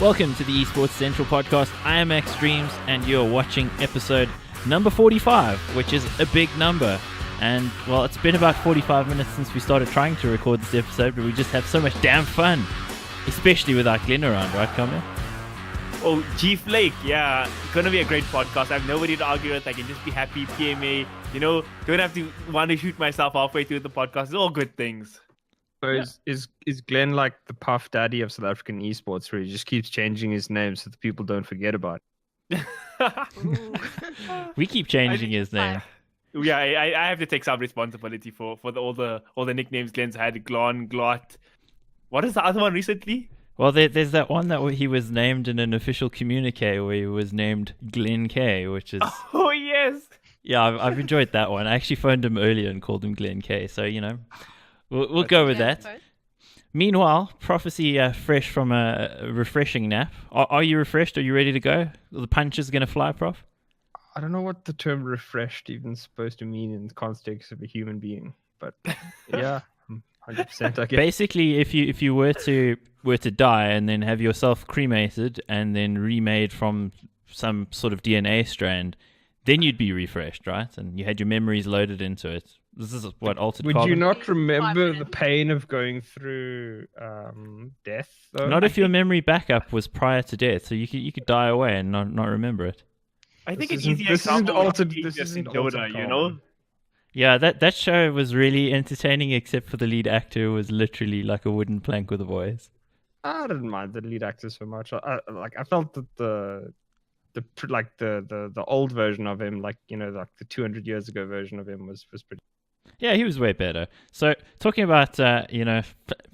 Welcome to the Esports Central podcast. I am axtremes, and you're watching episode number 45, which is a big number. And, well, it's been about 45 minutes since we started trying to record this episode, but we just have so much damn fun. Especially without Glenn around, right, Kamil? Oh, G Flake, yeah. Gonna be a great podcast. I have nobody to argue with. I can just be happy, PMA. Don't have to want to shoot myself halfway through the podcast. It's all good things. So is Glenn like the Puff Daddy of South African esports, where he just keeps changing his name so that people don't forget about it? We keep changing his name. Yeah, I have to take some responsibility for all the nicknames Glenn's had. Glon, Glot. What is the other one recently? Well, there's that one that he was named in an official communique where he was named Glenn K, which is... Oh, yes. Yeah, I've enjoyed that one. I actually phoned him earlier and called him Glenn K, so, we'll go with that. Meanwhile, Prophecy fresh from a refreshing nap. Are you refreshed? Are you ready to go? The punch is going to fly, Prof? I don't know what the term refreshed even supposed to mean in the context of a human being, but yeah, 100% I guess. Basically, if you were to die and then have yourself cremated and then remade from some sort of DNA strand, then you'd be refreshed, right? And you had your memories loaded into it. This is what altered Would carbon. you not remember the pain of going through death, though? Not if your memory backup was prior to death, so you could die away and not remember it. I think This an easy isn't example altered- is this just in isn't altered Dota, carbon. Yeah, that show was really entertaining, except for the lead actor who was literally like a wooden plank with a voice. I didn't mind the lead actor so much. I felt that the old version of him, like the 200 years ago version of him was pretty. Yeah, he was way better. So talking about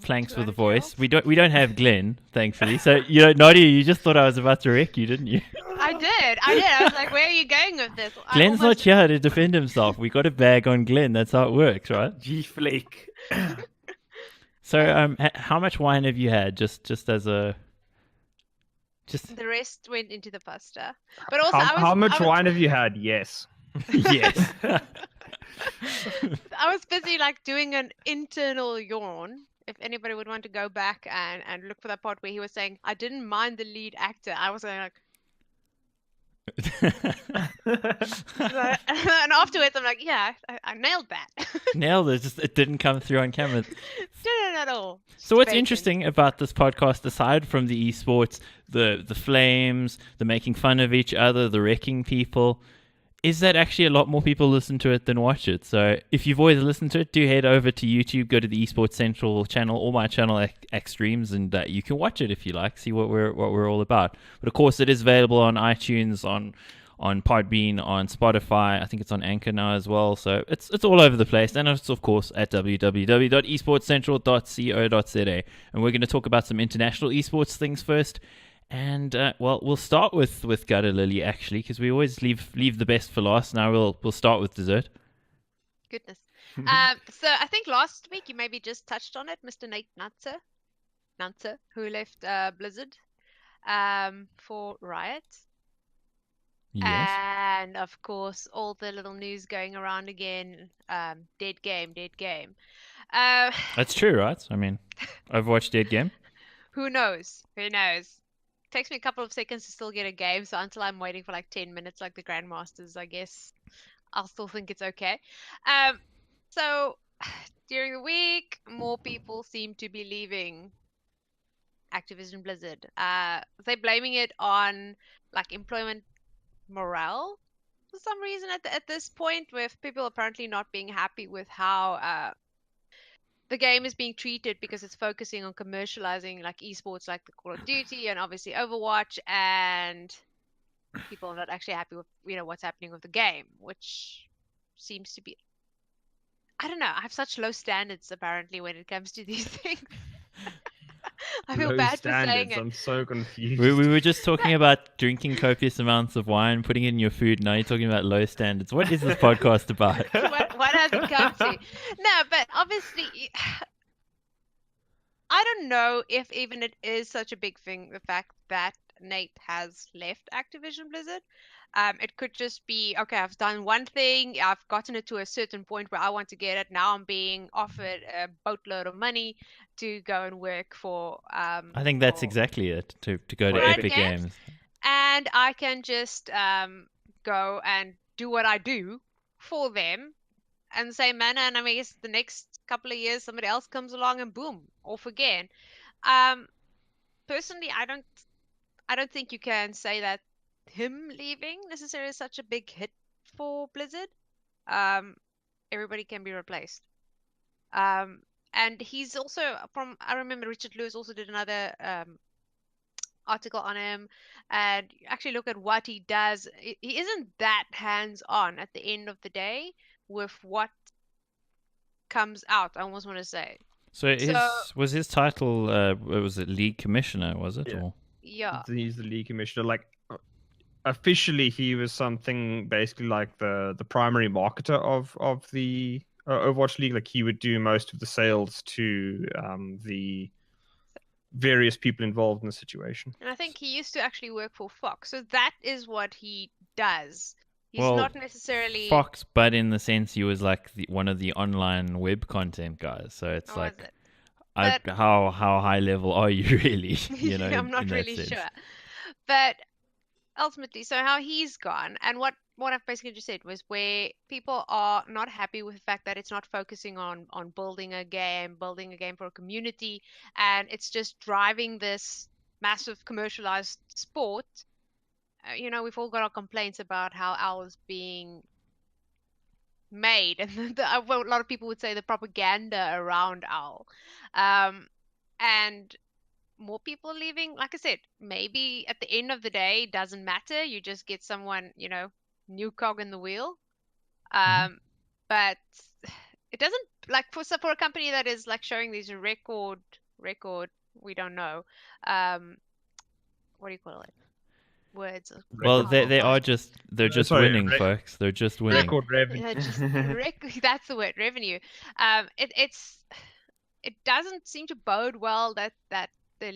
planks with a voice, we don't have Glenn, thankfully. So Nadia, you just thought I was about to wreck you, didn't you? I did. I was like, where are you going with this? Glenn's not here to defend himself. We got a bag on Glenn. That's how it works, right? G Flake. So, how much wine have you had? Just as a. The rest went into the pasta. But also, How much wine have you had? Yes. Yes. I was busy doing an internal yawn. If anybody would want to go back and look for that part where he was saying, I didn't mind the lead actor. I was like... and afterwards, I'm like, yeah, I nailed that. Nailed it. Just it didn't come through on camera. Didn't at all. So what's Bacon. interesting about this podcast, aside from the esports, the flames, the making fun of each other, the wrecking people, is that actually a lot more people listen to it than watch it. So if you've always listened to it, do head over to YouTube, go to the Esports Central channel or my channel, axtremes, and you can watch it if you like, see what we're all about. But of course, it is available on iTunes, on Podbean, on Spotify. I think it's on Anchor now as well. So it's all over the place. And it's, of course, at www.esportscentral.co.za. And we're going to talk about some international esports things first. And, we'll start with Gutter Lily, actually, because we always leave the best for last. Now we'll start with dessert. Goodness. So I think last week you maybe just touched on it, Mr. Nate Nantzer, who left Blizzard for Riot. Yes. And of course, all the little news going around again. Dead game. That's true, right? I mean, Overwatch dead game. Who knows? Takes me a couple of seconds to still get a game, so until I'm waiting for 10 minutes like the Grandmasters, I guess I'll still think it's okay. So during the week, more people seem to be leaving Activision Blizzard. They're blaming it on employment morale for some reason at this point, with people apparently not being happy with how the game is being treated, because it's focusing on commercializing esports like the Call of Duty and obviously Overwatch, and people are not actually happy with what's happening with the game, which seems to be, I don't know, I have such low standards apparently when it comes to these things. I feel bad for saying it. I'm so confused. We were just talking about drinking copious amounts of wine, putting it in your food. Now you're talking about low standards. What is this podcast about? What has it come to? No, but obviously, I don't know if even it is such a big thing, the fact that Nate has left Activision Blizzard. It could just be, okay, I've done one thing, I've gotten it to a certain point where I want to get it. Now I'm being offered a boatload of money to go and work for. I think that's exactly it. To go to For Epic Epic Games. And I can just go and do what I do for them in the same manner. And I mean, I guess the next couple of years, somebody else comes along and boom, off again. Personally, I don't think you can say that him leaving necessarily is such a big hit for Blizzard. Everybody can be replaced. And he's also I remember Richard Lewis also did another article on him, and actually look at what he does. He isn't that hands-on at the end of the day with what comes out, I almost want to say. So was his title, was it League Commissioner, was it? Yeah. Or? Yeah. He's the league commissioner. Like officially, he was something basically like the primary marketer of the Overwatch League. Like he would do most of the sales to the various people involved in the situation. And I think he used to actually work for Fox, so that is what he does. He's Well, not necessarily Fox, but in the sense he was like one of the online web content guys. So it's Or was like, it? how high level are you really? I'm not in that really sense. sure. But ultimately, so how he's gone, and what I've basically just said was where people are not happy with the fact that it's not focusing on building a game for a community, and it's just driving this massive commercialized sport. We've all got our complaints about how OWL is being made, and a lot of people would say the propaganda around OWL. And more people leaving, like I said, maybe at the end of the day, it doesn't matter. You just get someone, new cog in the wheel. But it doesn't, like for a company that is like showing these record, we don't know. What do you call it? Words. Well, they're just winning, Sorry, folks. They're just winning. Record revenue. That's the word, revenue. It doesn't seem to bode well that they're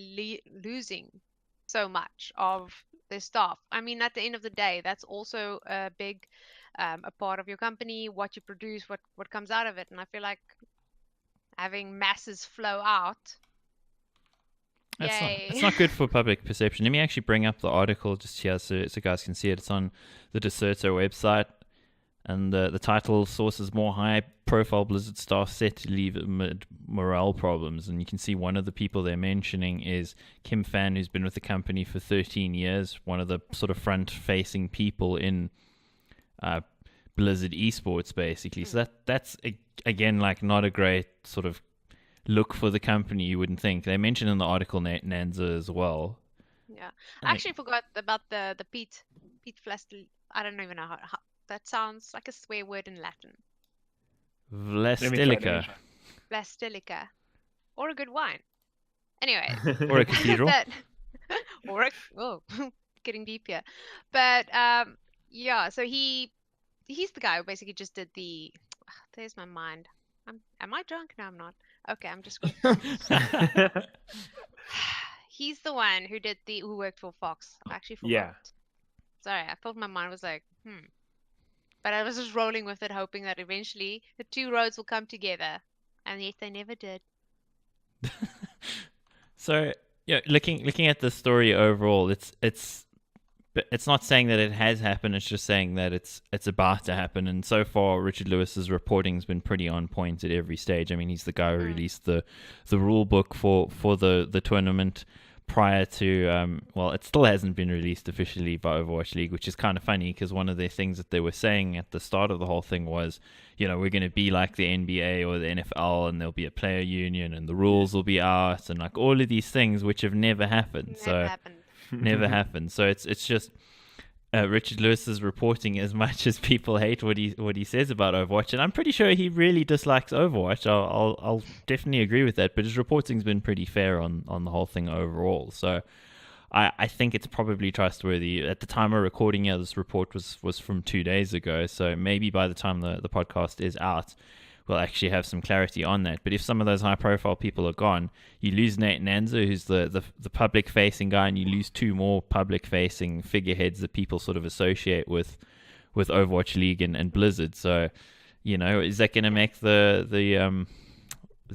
losing so much of their staff. I mean, at the end of the day, that's also a big a part of your company, what you produce, what comes out of it. And I feel like having masses flow out. It's not good for public perception. Let me actually bring up the article just here so guys can see it. It's on the Deserto website. And the title, sources more high-profile Blizzard staff set to leave amid morale problems. And you can see one of the people they're mentioning is Kim Fan, who's been with the company for 13 years, one of the sort of front-facing people in Blizzard Esports, basically. So that's again, like, not a great sort of look for the company, you wouldn't think. They mention in the article Nanza as well. Yeah. I actually forgot about the Pete Flastel. I don't even know how that sounds like a swear word in Latin. Vlastelica. Vlastelica. Or a good wine. Anyway. Or a cathedral. Getting deep here. But yeah, so he's the guy who basically just did the there's my mind. Am I drunk? No, I'm not. Okay, I'm just he's the one who worked for Fox. I actually forgot. Yeah. Sorry, I thought my mind was like, But I was just rolling with it, hoping that eventually the two roads will come together. And yet they never did. So, yeah, looking at the story overall, it's not saying that it has happened. It's just saying that it's about to happen. And so far, Richard Lewis's reporting has been pretty on point at every stage. I mean, he's the guy who released the rule book for the tournament prior to it still hasn't been released officially by Overwatch League, which is kind of funny because one of the things that they were saying at the start of the whole thing was, we're going to be like the NBA or the NFL, and there'll be a player union and the rules will be out and like all of these things which have never happened. Never happened. So it's just Richard Lewis's reporting, as much as people hate what he says about Overwatch, and I'm pretty sure he really dislikes Overwatch. I'll definitely agree with that. But his reporting's been pretty fair on the whole thing overall. So I think it's probably trustworthy. At the time of recording, this report was from 2 days ago. So maybe by the time the podcast is out, we'll actually have some clarity on that. But if some of those high-profile people are gone, you lose Nate Nanza, who's the public-facing guy, and you lose two more public-facing figureheads that people sort of associate with Overwatch League and Blizzard. So, is that going to make the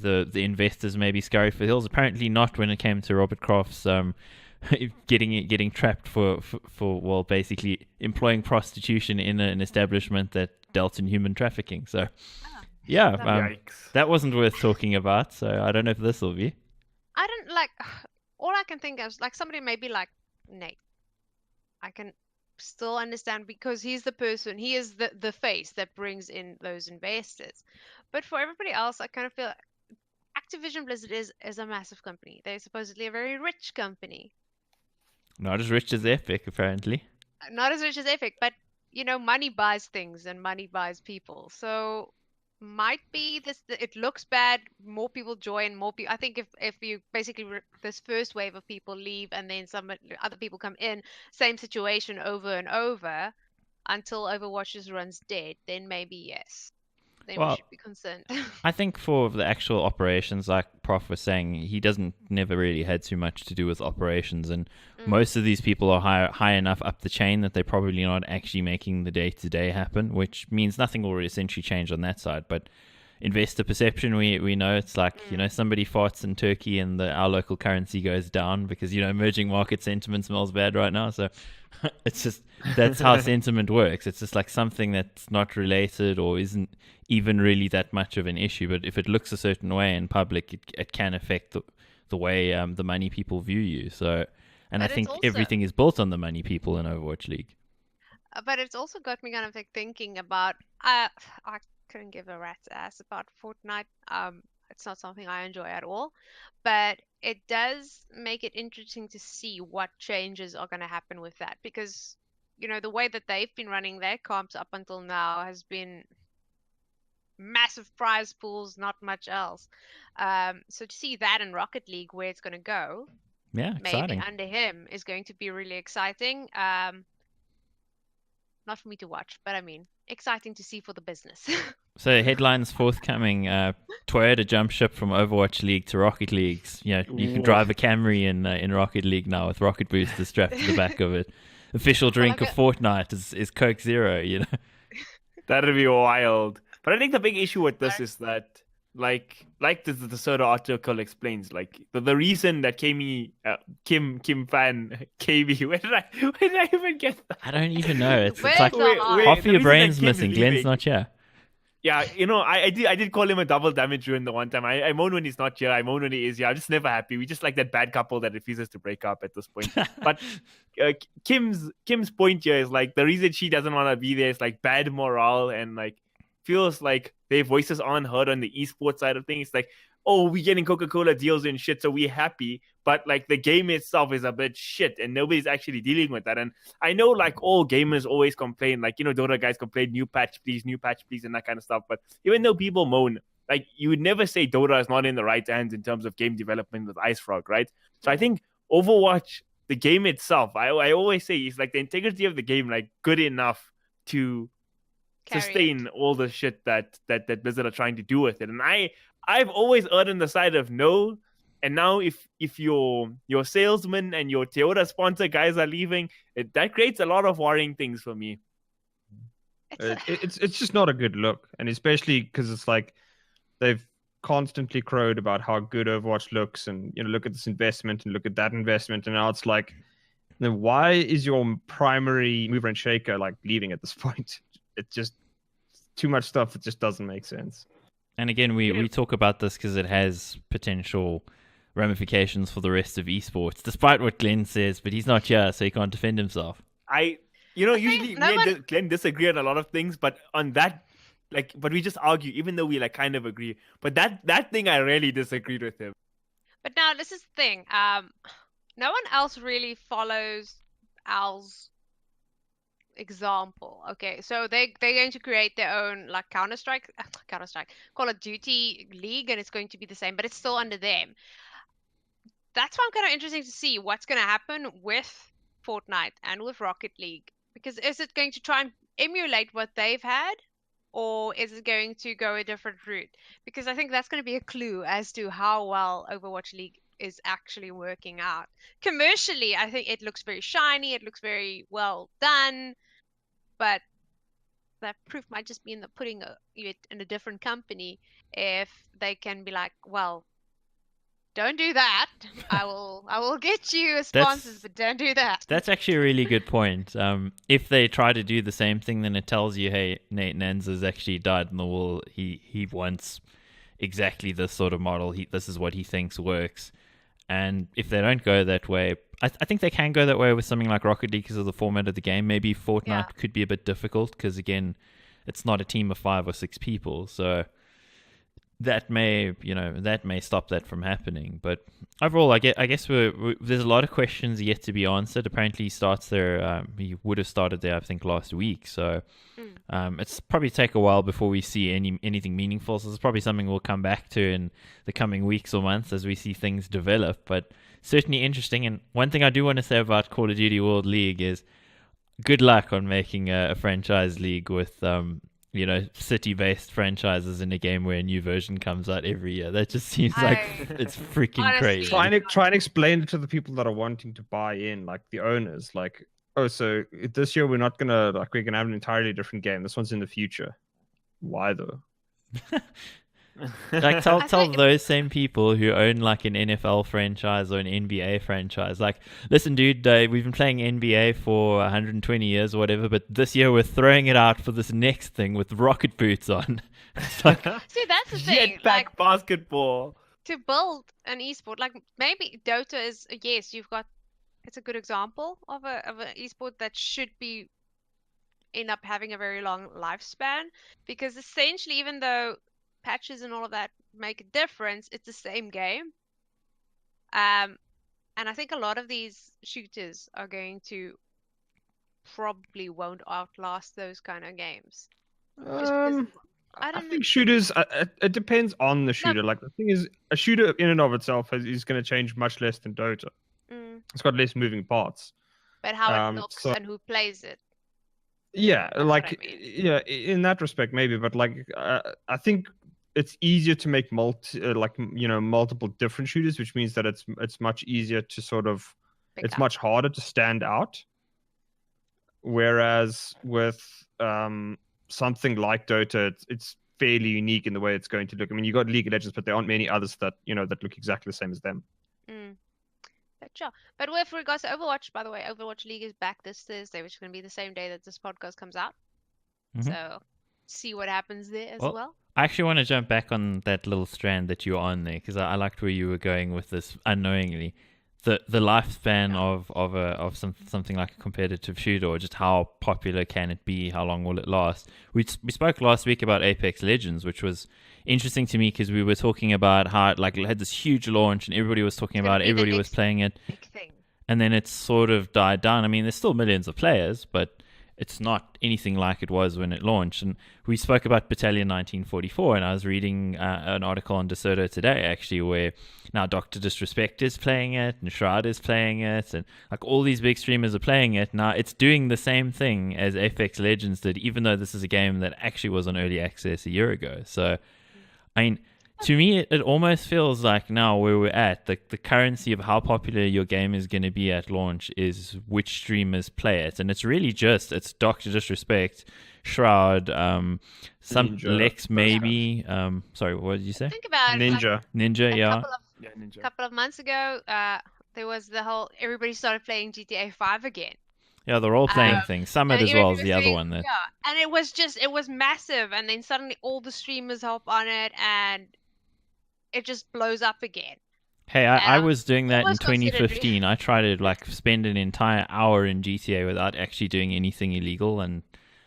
the investors maybe scurry for the hills. Apparently not when it came to Robert Kraft's getting trapped for well, basically employing prostitution in an establishment that dealt in human trafficking. So yeah, Yikes. that wasn't worth talking about. So I don't know if this will be. I don't like. All I can think of is like somebody maybe like Nate. I can still understand because he's the person, he is the face that brings in those investors. But for everybody else, I kind of feel Activision Blizzard is a massive company. They're supposedly a very rich company. Not as rich as Epic, apparently. Not as rich as Epic, but you know, money buys things and money buys people. So might be this. It looks bad. More people join. More people. I think if you basically this first wave of people leave and then some other people come in, same situation over and over, until Overwatch just runs dead, then maybe yes. Then we should be concerned. I think for the actual operations, like Prof was saying, he never really had too much to do with operations, and most of these people are high enough up the chain that they're probably not actually making the day-to-day happen, which means nothing will essentially change on that side. But investor perception, we know it's like, somebody farts in Turkey and our local currency goes down because, emerging market sentiment smells bad right now. So it's just, that's how sentiment works. It's just like something that's not related or isn't even really that much of an issue. But if it looks a certain way in public, it can affect the way the money people view you. So, and I think everything is built on the money people in Overwatch League. But it's also got me kind of like thinking about, I couldn't give a rat's ass about Fortnite. It's not something I enjoy at all, but it does make it interesting to see what changes are going to happen with that, because the way that they've been running their comps up until now has been massive prize pools, not much else. So to see that in Rocket League, where it's going to go, exciting. Maybe under him, is going to be really exciting. Not for me to watch, but I mean, exciting to see for the business. So headlines forthcoming: Toyota jump ship from Overwatch League to Rocket League. You can drive a Camry in Rocket League now with rocket boosters strapped to the back of it. Official drink of Fortnite is Coke Zero. That'd be wild. But I think the big issue with this is that, like the Soda article explains, like the reason that Kim fan KB, where did I even get that? I don't even know. It's like half of your brain's missing. Glenn's not here. Yeah, I did call him a double damage ruin the one time. I moan when he's not here. I moan when he is here. I'm just never happy. We just like that bad couple that refuses to break up at this point. But Kim's point here is like the reason she doesn't want to be there is like bad morale and like feels like their voices aren't heard on the esports side of things. It's like, oh, we're getting Coca-Cola deals and shit, so we're happy. But like the game itself is a bit shit and nobody's actually dealing with that. And I know like all gamers always complain, like, Dota guys complain, new patch please, and that kind of stuff. But even though people moan, like you would never say Dota is not in the right hands in terms of game development with IceFrog, right? So I think Overwatch, the game itself, I always say is like the integrity of the game, like good enough to sustain all the shit that Blizzard are trying to do with it. And I've always erred on the side of no. And now if your salesman and your Toyota sponsor guys are leaving, that creates a lot of worrying things for me. It's just not a good look, and especially because it's like they've constantly crowed about how good Overwatch looks, and look at this investment and look at that investment, and now it's like, why is your primary mover and shaker like leaving at this point? It's just too much stuff. It just doesn't make sense. And again, we talk about this because it has potential ramifications for the rest of esports, despite what Glenn says, but he's not here, so he can't defend himself. Usually Glenn disagree on a lot of things, but on that, but we just argue, even though we kind of agree. But that thing, I really disagreed with him. But now this is the thing. No one else really follows Al's example. Okay, so they're going to create their own like Counter-Strike, Call of Duty league, and it's going to be the same, but it's still under them. That's why I'm kind of interested to see what's going to happen with Fortnite and with Rocket League, because is it going to try and emulate what they've had, or is it going to go a different route? Because I think that's going to be a clue as to how well Overwatch League is actually working out. Commercially, I think it looks very shiny, it looks very well done, but that proof might just be in the putting it in a different company. if they can be like, well, don't do that. I will get you sponsors, but don't do that. That's actually a really good point. If they try to do the same thing, then it tells you, hey, Nate Nanza's actually died in the wool. He wants exactly this sort of model. This is what he thinks works. And if they don't go that way, I think they can go that way with something like Rocket League because of the format of the game. Maybe Fortnite could be a bit difficult because, again, it's not a team of 5 or 6 people. So that may stop that from happening. But overall, I guess there's a lot of questions yet to be answered. Apparently, he would have started there, I think, last week. So it's probably take a while before we see anything meaningful. So it's probably something we'll come back to in the coming weeks or months as we see things develop. But certainly interesting. And one thing I do want to say about Call of Duty World League is good luck on making a franchise league with city-based franchises in a game where a new version comes out every year. That just seems like it's freaking honestly, crazy. Try and explain it to the people that are wanting to buy in, like the owners. Like, oh, so this year we're gonna have an entirely different game. This one's in the future. Why though? Like tell those same people who own like an NFL franchise or an NBA franchise, like, listen, dude, we've been playing NBA for 120 years or whatever, but this year we're throwing it out for this next thing with rocket boots on. It's like, see, that's the thing. Jetpack basketball. To build an esport, like maybe Dota is yes, it's a good example of an esport that should end up having a very long lifespan, because essentially, even though patches and all of that make a difference, it's the same game. And I think a lot of these shooters are going to probably won't outlast those kind of games. I think shooters, it depends on the shooter. Like, the thing is, a shooter in and of itself is going to change much less than Dota. It's got less moving parts. But how it looks and who plays it. Yeah, That's like, what I mean. yeah, in that respect, maybe. But like, I think it's easier to make multiple different shooters, which means that it's much easier to sort of, it's much harder to stand out. Whereas with something like Dota, it's fairly unique in the way it's going to look. I mean, you got League of Legends, but there aren't many others that look exactly the same as them. Sure. But with regards to Overwatch, by the way, Overwatch League is back this Thursday, which is going to be the same day that this podcast comes out. So see what happens there as well. I actually want to jump back on that little strand that you're on there, because I liked where you were going with this unknowingly. The lifespan of something like a competitive shooter, or just how popular can it be? How long will it last? We spoke last week about Apex Legends, which was interesting to me because we were talking about how it had this huge launch and everybody was talking about it, everybody was playing it, and then it's sort of died down. I mean, there's still millions of players, but it's not anything like it was when it launched. And we spoke about Battalion 1944, and I was reading an article on DeSoto today, actually, where now Dr. Disrespect is playing it, and Shroud is playing it, and like all these big streamers are playing it. Now it's doing the same thing as Apex Legends did, even though this is a game that actually was on early access a year ago. So, I mean, to me, it almost feels like now where we're at, the currency of how popular your game is going to be at launch is which streamers play it. And it's really it's Dr. Disrespect, Shroud, some Ninja. Lex maybe. Sorry, what did you say? Think about Ninja. Ninja, yeah. Ninja. A couple of months ago, there was the whole, everybody started playing GTA 5 again. Yeah, they're all playing things. Summit as well as the other one. Yeah, and it was massive. And then suddenly all the streamers hop on it and it just blows up again. Hey, I was doing that in 2015. I tried to spend an entire hour in GTA without actually doing anything illegal, and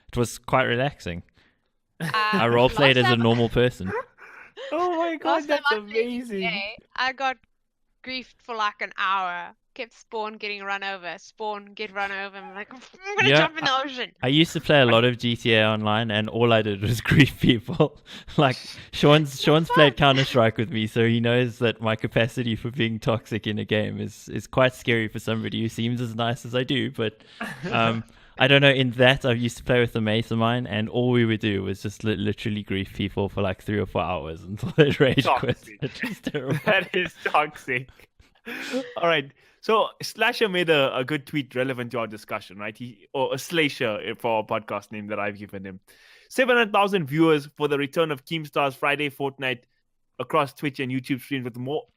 it was quite relaxing. I roleplayed as a normal person. Oh my god, that's amazing. GTA, I got griefed for like an hour. Kept spawn getting run over. Spawn get run over. I'm like, I'm gonna jump in the ocean. I used to play a lot of GTA Online, and all I did was grief people. Like Sean's played Counter-Strike with me, so he knows that my capacity for being toxic in a game is quite scary for somebody who seems as nice as I do. But I don't know. In that, I used to play with a mate of mine, and all we would do was just literally grief people for like 3 or 4 hours until they rage quit. It's just terrible. That is toxic. All right. So Slasher made a good tweet relevant to our discussion, right? Or a Slasher for our podcast name that I've given him. 700,000 viewers for the return of Keemstar's Friday Fortnite across Twitch and YouTube streams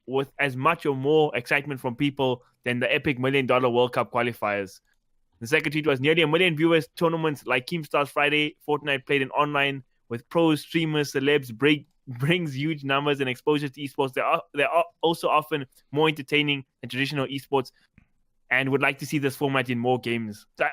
with as much or more excitement from people than the epic $1 million World Cup qualifiers. The second tweet was nearly 1 million viewers. Tournaments like Keemstar's Friday Fortnite played in online with pros, streamers, celebs brings huge numbers and exposure to esports. They're also often more entertaining than traditional esports, and would like to see this format in more games. So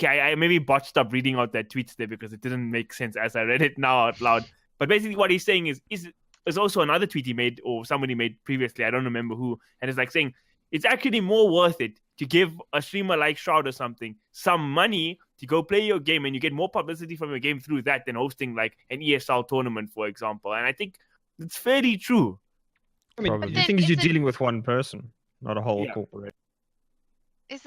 I maybe botched up reading out that tweets there because it didn't make sense as I read it now out loud. But basically, what he's saying is also another tweet he made or somebody made previously. I don't remember who, and it's like saying it's actually more worth it to give a streamer like Shroud or something some money to go play your game, and you get more publicity from your game through that than hosting like an ESL tournament, for example. And I think it's fairly true. I mean, the thing is, you're dealing with one person, not a whole corporation.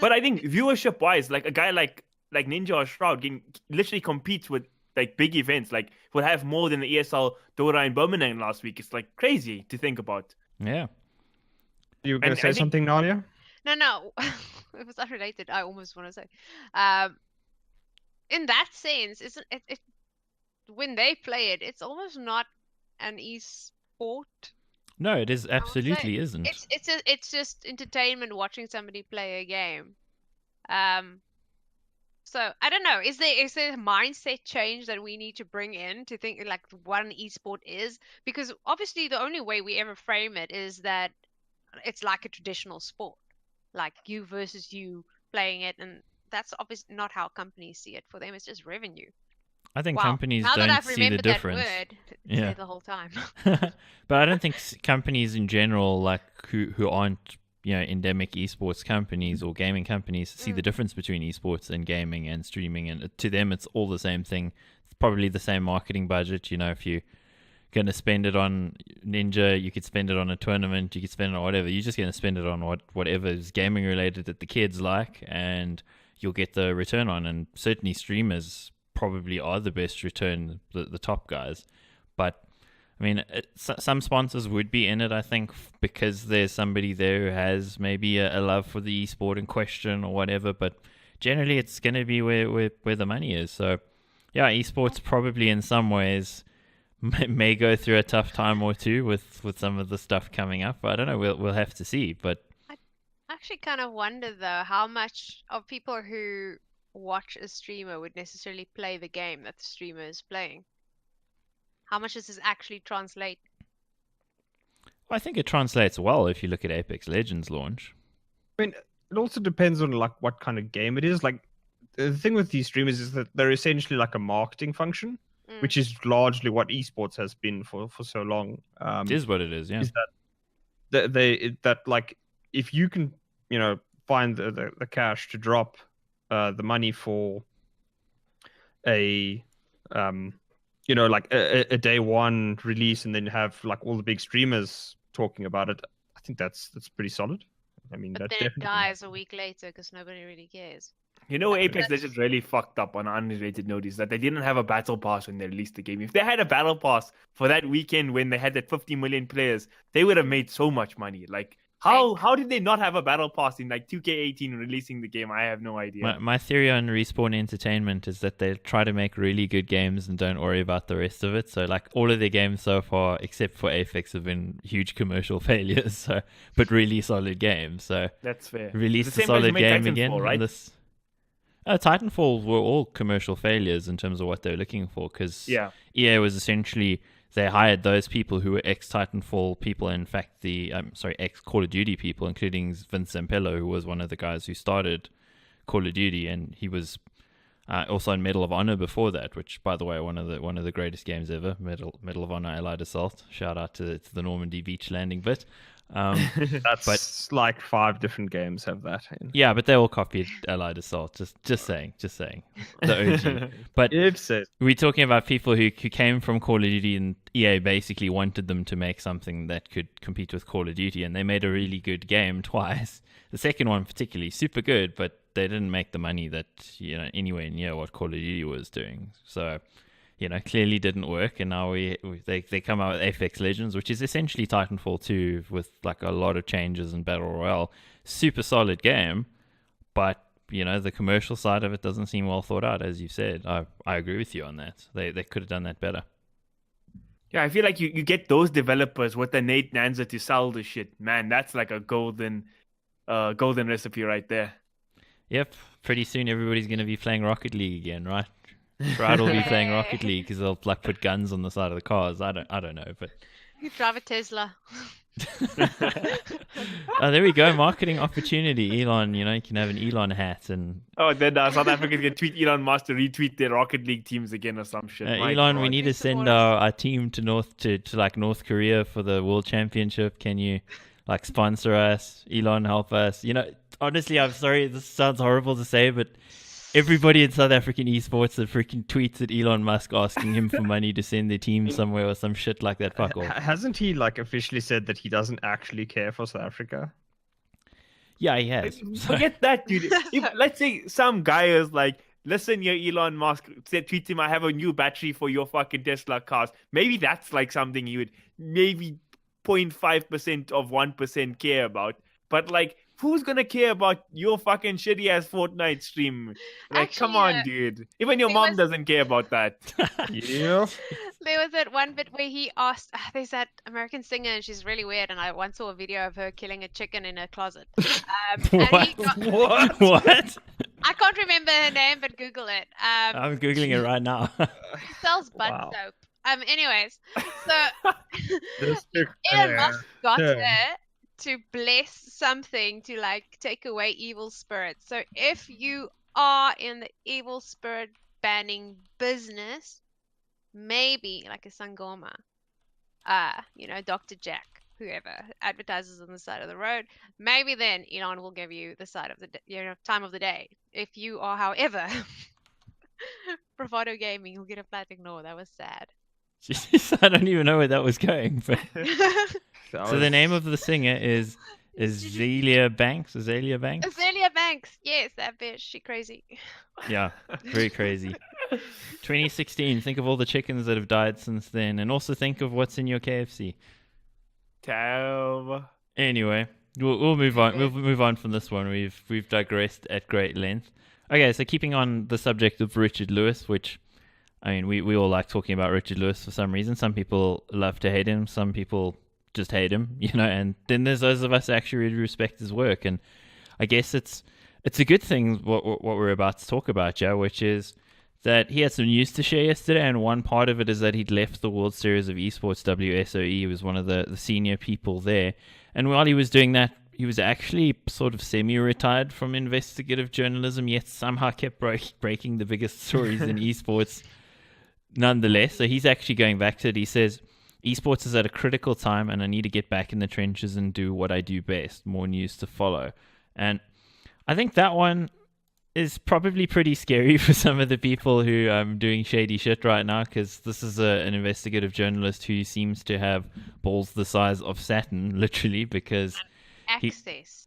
But I think viewership-wise, like a guy like Ninja or Shroud literally competes with like big events. Like would have more than the ESL Dota in Birmingham last week. It's like crazy to think about. Yeah. You were going to say something, Nadia? No. It was unrelated. I almost want to say. In that sense, isn't it when they play it, it's almost not an e-sport. No, it is absolutely isn't. It's just entertainment watching somebody play a game. So I don't know. Is there a mindset change that we need to bring in to think like what an esport is? Because obviously the only way we ever frame it is that it's like a traditional sport, like you versus you playing it, and that's obviously not how companies see it. For them, it's just revenue. I think companies now don't that I've see the difference. That word, say the whole time. But I don't think companies in general, like who aren't endemic esports companies or gaming companies, see the difference between esports and gaming and streaming. And to them, it's all the same thing. It's probably the same marketing budget. If you're going to spend it on Ninja, you could spend it on a tournament, you could spend it on whatever. You're just going to spend it on whatever is gaming related that the kids like, and you'll get the return on. And certainly streamers probably are the best return, the top guys. But I mean, some sponsors would be in it, I think, because there's somebody there who has maybe a love for the esport in question or whatever. But generally, it's going to be where the money is. So, yeah, esports probably in some ways may go through a tough time or two with some of the stuff coming up. But I don't know. We'll have to see. But I actually kind of wonder, though, how much of people who watch a streamer would necessarily play the game that the streamer is playing. How much does this actually translate? I think it translates well if you look at Apex Legends launch. I mean, it also depends on like what kind of game it is. Like the thing with these streamers is that they're essentially like a marketing function, which is largely what esports has been for so long. It is what it is, yeah. Is that like if you can find the cash to drop the money for a like a day one release and then have like all the big streamers talking about it, I think that's pretty solid. I mean, but that's then definitely... it dies a week later because nobody really cares. Apex Legends really fucked up on an unrelated note is that they didn't have a battle pass when they released the game. If they had a battle pass for that weekend when they had that 50 million players, they would have made so much money. Like, how did they not have a battle pass in like 2K18 releasing the game? I have no idea. My theory on Respawn Entertainment is that they try to make really good games and don't worry about the rest of it. So like all of their games so far, except for Apex, have been huge commercial failures. So, but really solid games. So that's fair. Release a solid game Titanfall, again. Right? Titanfall were all commercial failures in terms of what they were looking for, because EA was essentially, they hired those people who were ex-Titanfall people, in fact, ex-Call of Duty people, including Vince Zampello, who was one of the guys who started Call of Duty, and he was also in Medal of Honor before that, which, by the way, one of the greatest games ever, Medal of Honor Allied Assault. Shout out to the Normandy beach landing bit. That's like 5 different games have that. Yeah, but they all copied Allied Assault. Just saying. The OG. But we're talking about people who came from Call of Duty, and EA basically wanted them to make something that could compete with Call of Duty, and they made a really good game twice. The second one particularly super good, but they didn't make the money that anywhere near what Call of Duty was doing. So clearly didn't work, and now they come out with Apex Legends, which is essentially Titanfall 2 with like a lot of changes in Battle Royale. Super solid game, but the commercial side of it doesn't seem well thought out, as you said. I agree with you on that. They could have done that better. Yeah, I feel like you get those developers with the Nate Nanza to sell the shit. Man, that's like a golden recipe right there. Yep. Pretty soon everybody's going to be playing Rocket League again, right? Brad will be playing Rocket League because they'll like put guns on the side of the cars. I don't know, but You drive a Tesla. oh, there we go. Marketing opportunity. Elon, you can have an Elon hat and Oh, then South Africans can tweet Elon Musk to retweet their Rocket League teams again or some shit. My Elon, we God. need to send our team to North Korea for the World Championship. Can you like sponsor us? Elon, help us. Honestly, I'm sorry. This sounds horrible to say, but everybody in South African esports that freaking tweets at Elon Musk asking him for money to send their team somewhere or some shit like that. Fuck off. Hasn't he like officially said that he doesn't actually care for South Africa? Yeah, he has. Forget that, dude. If, let's say some guy is like, listen here, Elon Musk, tweet him, I have a new battery for your fucking Tesla cars. Maybe that's like something you would maybe 0.5% of 1% care about. But like, who's gonna care about your fucking shitty ass Fortnite stream? Like, come on, dude. Even your mom doesn't care about that. Yeah. There was that one bit where he asked, there's that American singer and she's really weird, and I once saw a video of her killing a chicken in her closet. What? What? I can't remember her name, but Google it. I'm Googling it right now. She sells butt Wow. soap. Anyways, so This Elon Musk got her to bless something to like take away evil spirits. So if you are in the evil spirit banning business, maybe like a Sangoma, Dr. Jack, whoever advertises on the side of the road, maybe then Elon will give you the side of the time of the day. If you are, however, Bravado Gaming, you'll get a flat ignore. That was sad. Jeez, I don't even know where that was going. But so the name of the singer is Azalea Banks. Azalea Banks. Azalea Banks. Yes, that bitch. She crazy. Yeah, very crazy. 2016. Think of all the chickens that have died since then, and also think of what's in your KFC. Damn. Anyway, we'll move on. We'll move on from this one. We've digressed at great length. Okay, so keeping on the subject of Richard Lewis, which I mean, we all like talking about Richard Lewis for some reason. Some people love to hate him. Some people just hate him, and then there's those of us that actually really respect his work. And I guess it's a good thing what we're about to talk about, Joe, which is that he had some news to share yesterday, and one part of it is that he'd left the World Series of Esports WSOE. He was one of the senior people there. And while he was doing that, he was actually sort of semi-retired from investigative journalism, yet somehow kept breaking the biggest stories in esports nonetheless. So he's actually going back to it. He says, esports is at a critical time and I need to get back in the trenches and do what I do best. More news to follow. And I think that one is probably pretty scary for some of the people who are doing shady shit right now, because this is an investigative journalist who seems to have balls the size of Saturn, literally, because access.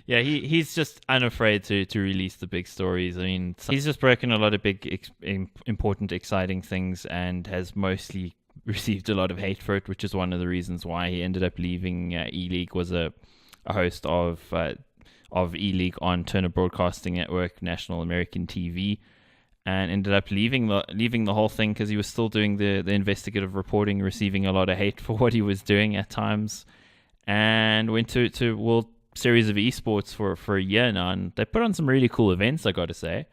He's just unafraid to release the big stories. I mean, he's just broken a lot of big, important, exciting things and has mostly received a lot of hate for it, which is one of the reasons why he ended up leaving E-League. Was a host of E-League on Turner Broadcasting Network, National American TV, and ended up leaving the whole thing because he was still doing the investigative reporting, receiving a lot of hate for what he was doing at times, and went to World Series of Esports for a year now, and they put on some really cool events, I got to say.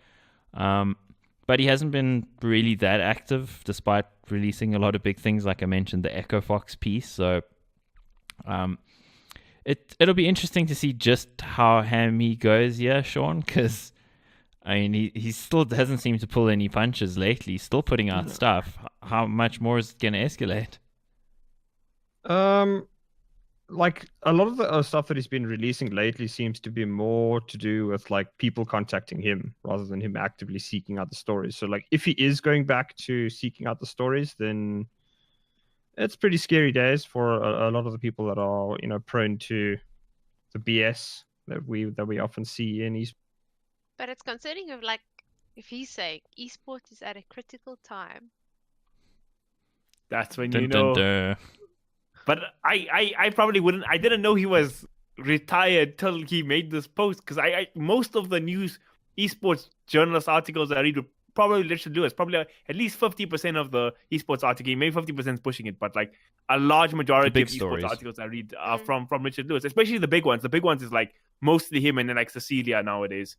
But he hasn't been really that active, despite releasing a lot of big things, like I mentioned, the Echo Fox piece. So it'll be interesting to see just how ham he goes, Sean, because I mean, he still hasn't seemed to pull any punches lately. He's still putting out stuff. How much more is it going to escalate? Like a lot of the stuff that he's been releasing lately seems to be more to do with like people contacting him rather than him actively seeking out the stories. So like if he is going back to seeking out the stories, then it's pretty scary days for a lot of the people that are, prone to the BS that we often see in esports. But it's concerning of like, if he's saying esports is at a critical time. That's when you know. But I probably wouldn't. I didn't know he was retired till he made this post, because I most of the news esports journalist articles I read would probably Richard Lewis. Probably at least 50% of the esports article, maybe 50% is pushing it, but like a large majority of esports stories. articles I read are from Richard Lewis, especially the big ones. The big ones is like mostly him and then like Cecilia nowadays.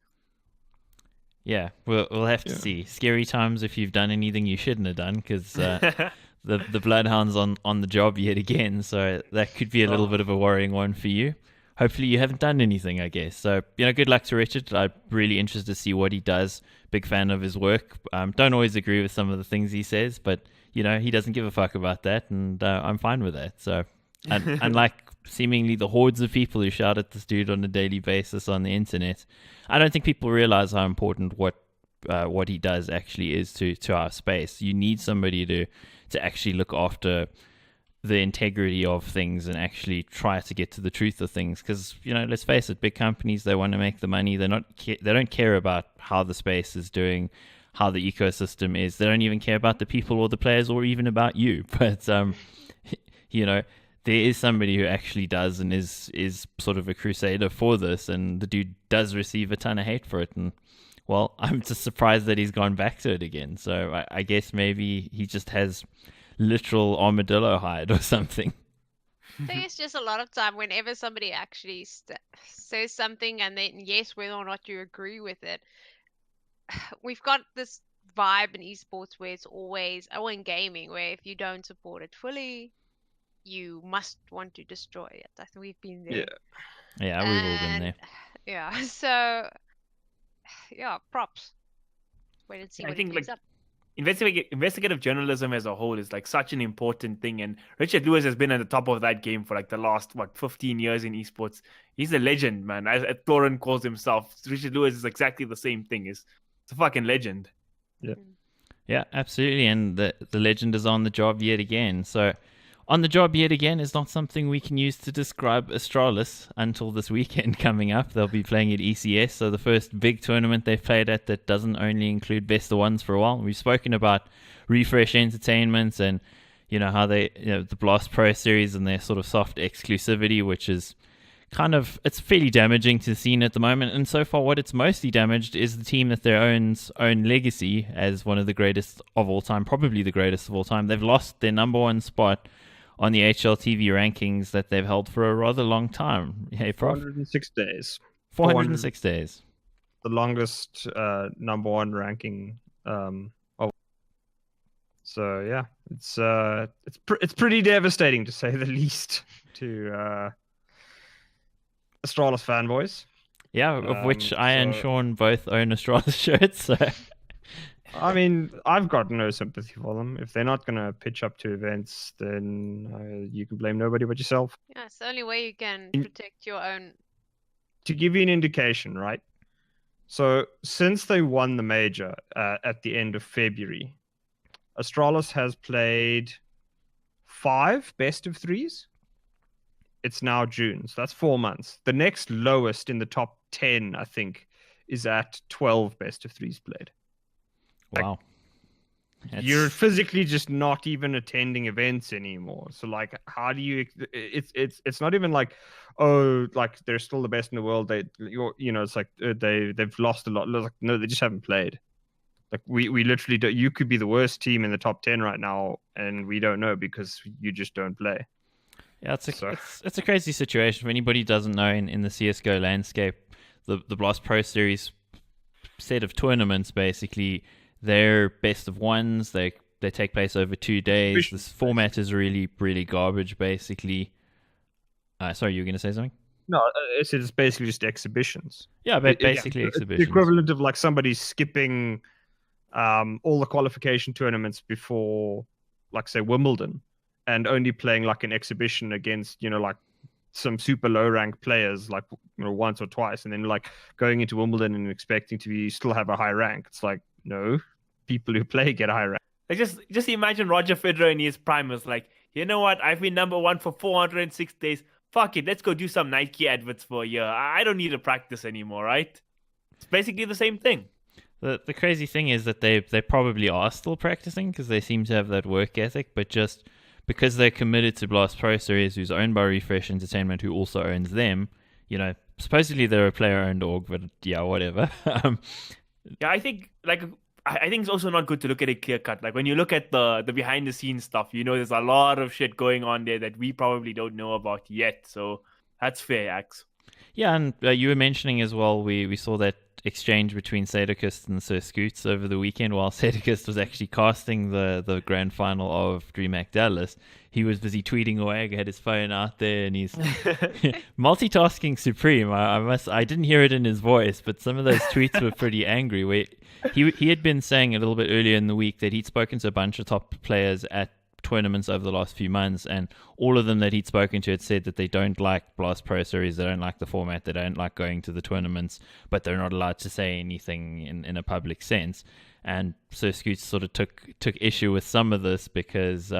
Yeah, we'll have to see. Scary times if you've done anything you shouldn't have done, because the Bloodhound's on the job yet again, so that could be a little bit of a worrying one for you. Hopefully you haven't done anything, I guess. So, good luck to Richard. I'm really interested to see what he does. Big fan of his work. Don't always agree with some of the things he says, but, he doesn't give a fuck about that, and I'm fine with that. So, unlike seemingly the hordes of people who shout at this dude on a daily basis on the internet, I don't think people realize how important what he does actually is to our space. You need somebody to actually look after the integrity of things and actually try to get to the truth of things, because let's face it, big companies, they want to make the money. They don't care about how the space is doing, how the ecosystem is. They don't even care about the people or the players or even about you. But there is somebody who actually does and is sort of a crusader for this, and the dude does receive a ton of hate for it. And well, I'm just surprised that he's gone back to it again. So I guess maybe he just has literal armadillo hide or something. I think it's just a lot of time whenever somebody actually says something, and then yes, whether or not you agree with it, we've got this vibe in esports where it's always, in gaming, where if you don't support it fully, you must want to destroy it. I think we've been there. Yeah, we've all been there. Yeah, so props. Wait and see what he brings up. Investigative journalism as a whole is like such an important thing, and Richard Lewis has been at the top of that game for like the last 15 years in esports. He's a legend, man. As Thorin calls himself, Richard Lewis is exactly the same thing. It's a fucking legend. Yeah, absolutely, and the legend is on the job yet again. So on the job yet again is not something we can use to describe Astralis until this weekend coming up. They'll be playing at ECS, so the first big tournament they've played at that doesn't only include best of ones for a while. We've spoken about Refresh Entertainment and how they the Blast Pro series and their sort of soft exclusivity, which is it's fairly damaging to the scene at the moment. And so far what it's mostly damaged is the team that their own legacy as one of the greatest of all time, probably the greatest of all time. They've lost their number one spot on the HLTV rankings that they've held for a rather long time. Hey, Prof? 406 days. 406 days. The longest number one ranking. So yeah, it's pretty devastating to say the least to Astralis fanboys. Yeah, of which I and Sean both own Astralis shirts. So. I mean, I've got no sympathy for them. If they're not going to pitch up to events, then you can blame nobody but yourself. Yeah, it's the only way you can protect your own. To give you an indication, right? So, since they won the major at the end of February, Astralis has played 5 best of 3s. It's now June, so that's 4 months. The next lowest in the top 10, I think, is at 12 best of 3s played. Wow. You're physically just not even attending events anymore. So like, how do you? It's not even like, they're still the best in the world. It's like they've lost a lot. Like, no, they just haven't played. Like we literally do. You could be the worst team in the top 10 right now, and we don't know because you just don't play. Yeah, it's a crazy situation. If anybody doesn't know, in the CS:GO landscape, the Blast Pro Series set of tournaments basically. They're best of ones. They take place over 2 days. This format is really, really garbage, basically. Sorry, you were going to say something? No, it's basically just exhibitions. Yeah, basically exhibitions. The equivalent of like somebody skipping all the qualification tournaments before, like, say, Wimbledon, and only playing like an exhibition against, like some super low ranked players, like, once or twice, and then like going into Wimbledon and expecting to still have a high rank. It's like, no. People who play get a high rank. Like just imagine Roger Federer in his prime was like, you know what? I've been number one for 406 days. Fuck it, let's go do some Nike adverts for a year. I don't need to practice anymore, right? It's basically the same thing. The crazy thing is that they probably are still practicing because they seem to have that work ethic, but just because they're committed to Blast Pro Series, who's owned by Refresh Entertainment, who also owns them, supposedly they're a player-owned org, but yeah, whatever. Yeah, I think it's also not good to look at it clear cut. Like when you look at the behind the scenes stuff, there's a lot of shit going on there that we probably don't know about yet. So that's fair, Axe. Yeah, and you were mentioning as well, we saw that exchange between Sadokist and Sir Scoots over the weekend while Sadokist was actually casting the grand final of DreamHack Dallas. He was busy tweeting away, had his phone out there, and he's multitasking supreme. I didn't hear it in his voice, but some of those tweets were pretty angry. Where he had been saying a little bit earlier in the week that he'd spoken to a bunch of top players at tournaments over the last few months, and all of them that he'd spoken to had said that they don't like Blast Pro Series, they don't like the format, they don't like going to the tournaments, but they're not allowed to say anything in a public sense. And Sir Scoots sort of took issue with some of this because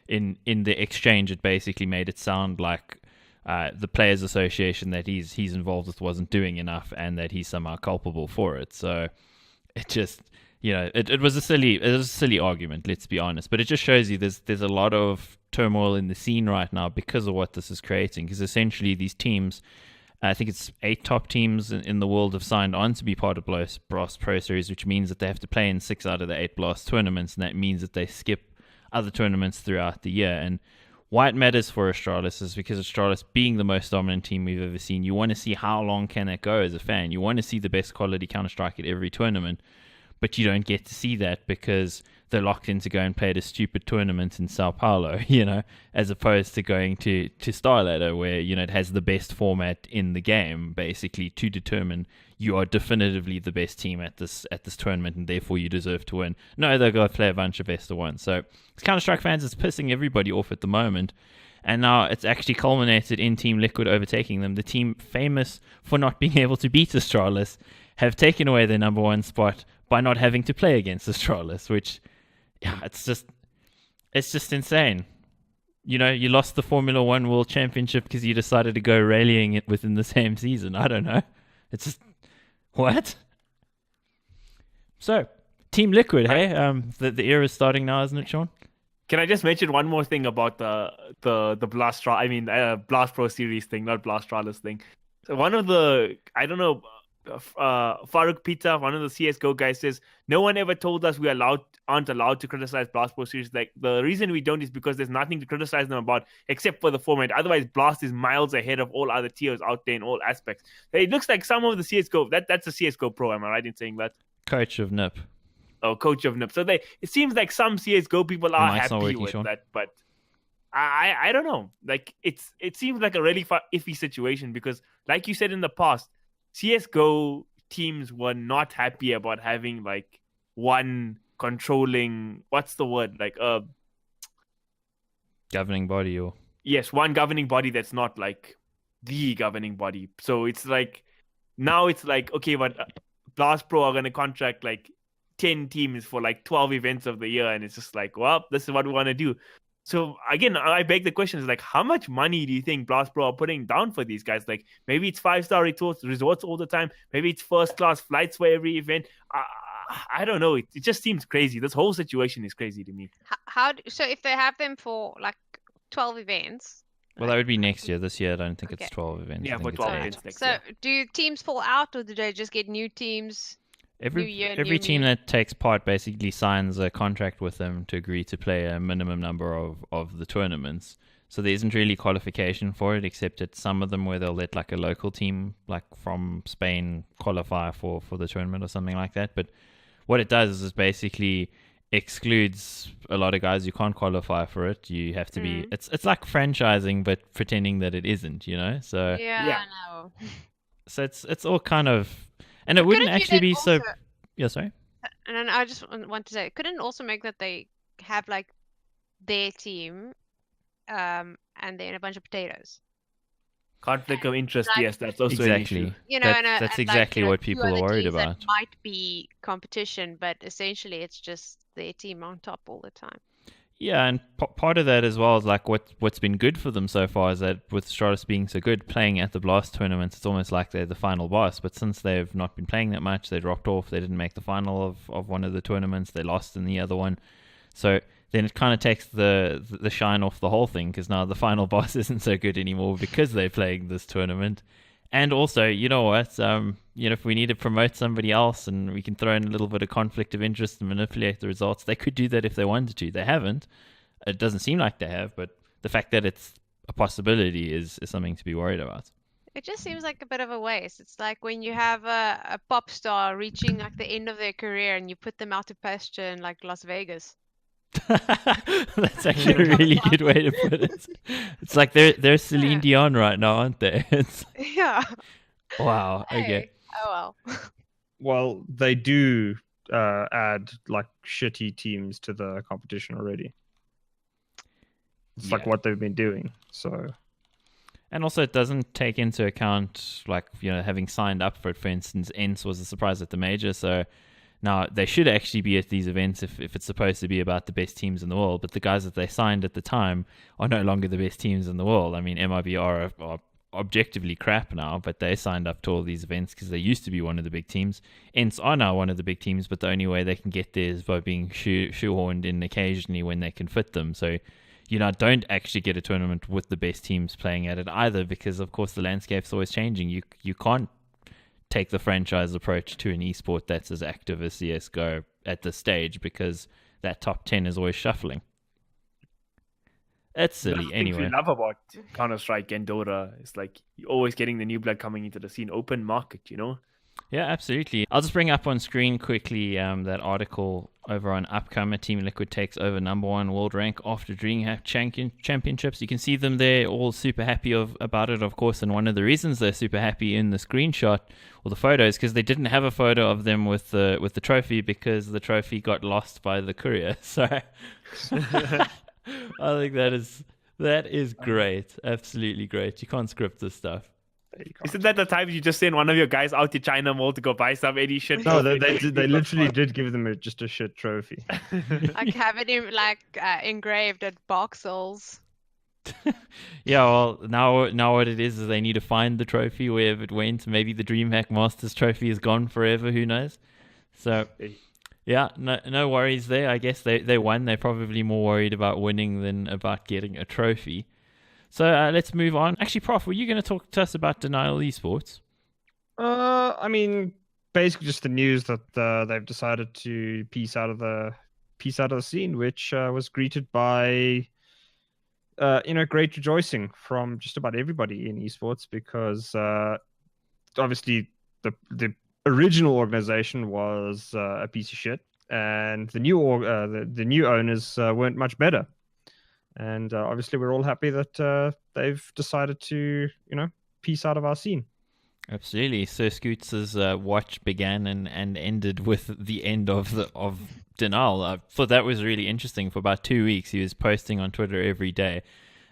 in the exchange it basically made it sound like the Players Association that he's involved with wasn't doing enough and that he's somehow culpable for it. So it just it was a silly argument, let's be honest, but it just shows you there's a lot of turmoil in the scene right now because of what this is creating, because essentially these teams, I think it's 8 top teams in the world have signed on to be part of Blast Pro Series, which means that they have to play in 6 out of the 8 Blast tournaments, and that means that they skip other tournaments throughout the year. And why it matters for Astralis is because Astralis being the most dominant team we've ever seen, you want to see how long can that go as a fan. You want to see the best quality Counter-Strike at every tournament, but you don't get to see that because they're locked in to go and play at a stupid tournament in Sao Paulo, as opposed to going to Starladder where, it has the best format in the game, basically, to determine you are definitively the best team at this tournament and therefore you deserve to win. No, they're going to play a bunch of best of one. So Counter-Strike fans is pissing everybody off at the moment. And now it's actually culminated in Team Liquid overtaking them. The team famous for not being able to beat Astralis have taken away their number 1 spot by not having to play against Astralis, which, yeah, it's just insane. You lost the Formula 1 World Championship because you decided to go rallying it within the same season. I don't know. It's just, what? So, Team Liquid, hey? The era is starting now, isn't it, Sean? Can I just mention one more thing about the Blast Pro Series thing, not Blastralis thing? So one of the, I don't know, Farooq Pita, one of the CSGO guys, says no one ever told us we aren't allowed to criticize Blast Pro Series. Like, the reason we don't is because there's nothing to criticize them about except for the format. Otherwise, Blast is miles ahead of all other tiers out there in all aspects. It looks like some of the CSGO that's a CSGO pro. Am I right in saying that? Coach of NIP. Oh, coach of NIP. So it seems like some CSGO people are happy with that, but I don't know. Like, it seems like a really iffy situation because, like you said in the past, CSGO teams were not happy about having like one controlling, what's the word, like governing body, or yes, one governing body that's not like the governing body. So it's like now it's like, okay, but Blast Pro are going to contract like 10 teams for like 12 events of the year, and it's just like, well, this is what we want to do. So again, I beg the question, is like, how much money do you think Blast Pro are putting down for these guys? Like, maybe it's 5-star resorts all the time. Maybe it's first-class flights for every event. I don't know. It just seems crazy. This whole situation is crazy to me. So if they have them for like 12 events. Well, that would be next year. This year, I don't think it's 12 events. Yeah, for 12 events next year. So do teams fall out, or do they just get new teams? Every team that takes part basically signs a contract with them to agree to play a minimum number of the tournaments. So there isn't really qualification for it, except at some of them where they'll let like a local team like from Spain qualify for the tournament or something like that. But what it does is basically excludes a lot of guys who can't qualify for it. You have to be it's like franchising but pretending that it isn't, So yeah. I know. So it's all kind of, and it wouldn't actually be so. Yeah, sorry. And then I just want to say, couldn't also make that they have like their team, and then a bunch of potatoes. Conflict of interest, like, yes, that's also exactly. an issue. That's exactly what people are worried about. That might be competition, but essentially it's just their team on top all the time. Yeah, and part of that as well is like what's been good for them so far is that with Astralis being so good, playing at the Blast tournaments, it's almost like they're the final boss. But since they've not been playing that much, they dropped off. They didn't make the final of one of the tournaments. They lost in the other one. So then it kind of takes the shine off the whole thing, because now the final boss isn't so good anymore because they're playing this tournament. And also, you know what? If we need to promote somebody else and we can throw in a little bit of conflict of interest and manipulate the results, they could do that if they wanted to. They haven't. It doesn't seem like they have, but the fact that it's a possibility is something to be worried about. It just seems like a bit of a waste. It's like when you have a pop star reaching like the end of their career and you put them out to pasture in like Las Vegas. That's actually a really good way to put it. It's like they're Celine Dion right now, aren't they? Yeah. Wow. Hey. Okay. Oh well. Well, they do add like shitty teams to the competition already. It's like what they've been doing. So, and also it doesn't take into account like having signed up for it. For instance, ENCE was a surprise at the major, so now they should actually be at these events if it's supposed to be about the best teams in the world. But the guys that they signed at the time are no longer the best teams in the world. I mean, MIB are objectively crap now, but they signed up to all these events because they used to be one of the big teams. ENCE are now one of the big teams, but the only way they can get there is by being shoehorned in occasionally when they can fit them. So don't actually get a tournament with the best teams playing at it either, because of course the landscape's always changing. You can't take the franchise approach to an esport that's as active as CSGO at this stage, because that top 10 is always shuffling. It's silly anyway. What we love about Counter-Strike and Dota is like you're always getting the new blood coming into the scene, open market, Yeah, absolutely. I'll just bring up on screen quickly that article over on Upcomer. Team Liquid takes over #1 world rank after DreamHack Championships. You can see them there, all super happy about it, of course. And one of the reasons they're super happy in the screenshot or the photo is because they didn't have a photo of them with the trophy, because the trophy got lost by the courier. So I think that is great, absolutely great. You can't script this stuff. Isn't that the time you just send one of your guys out to China Mall to go buy some any shit? No, they literally did give them just a shit trophy. Like have it engraved at Boxels. Yeah, well, now what it is they need to find the trophy wherever it went. Maybe the DreamHack Masters trophy is gone forever. Who knows? So, yeah, no worries there. I guess they won. They're probably more worried about winning than about getting a trophy. So let's move on. Actually, Prof, were you going to talk to us about Denial Esports? I mean, basically just the news that they've decided to piece out of the scene, which was greeted by great rejoicing from just about everybody in esports, because obviously the original organization was a piece of shit, and the new owners weren't much better. And obviously, we're all happy that they've decided to, piece out of our scene. Absolutely. Sir Scoots' watch began and ended with the end of Denial. I thought that was really interesting. For about 2 weeks, he was posting on Twitter every day.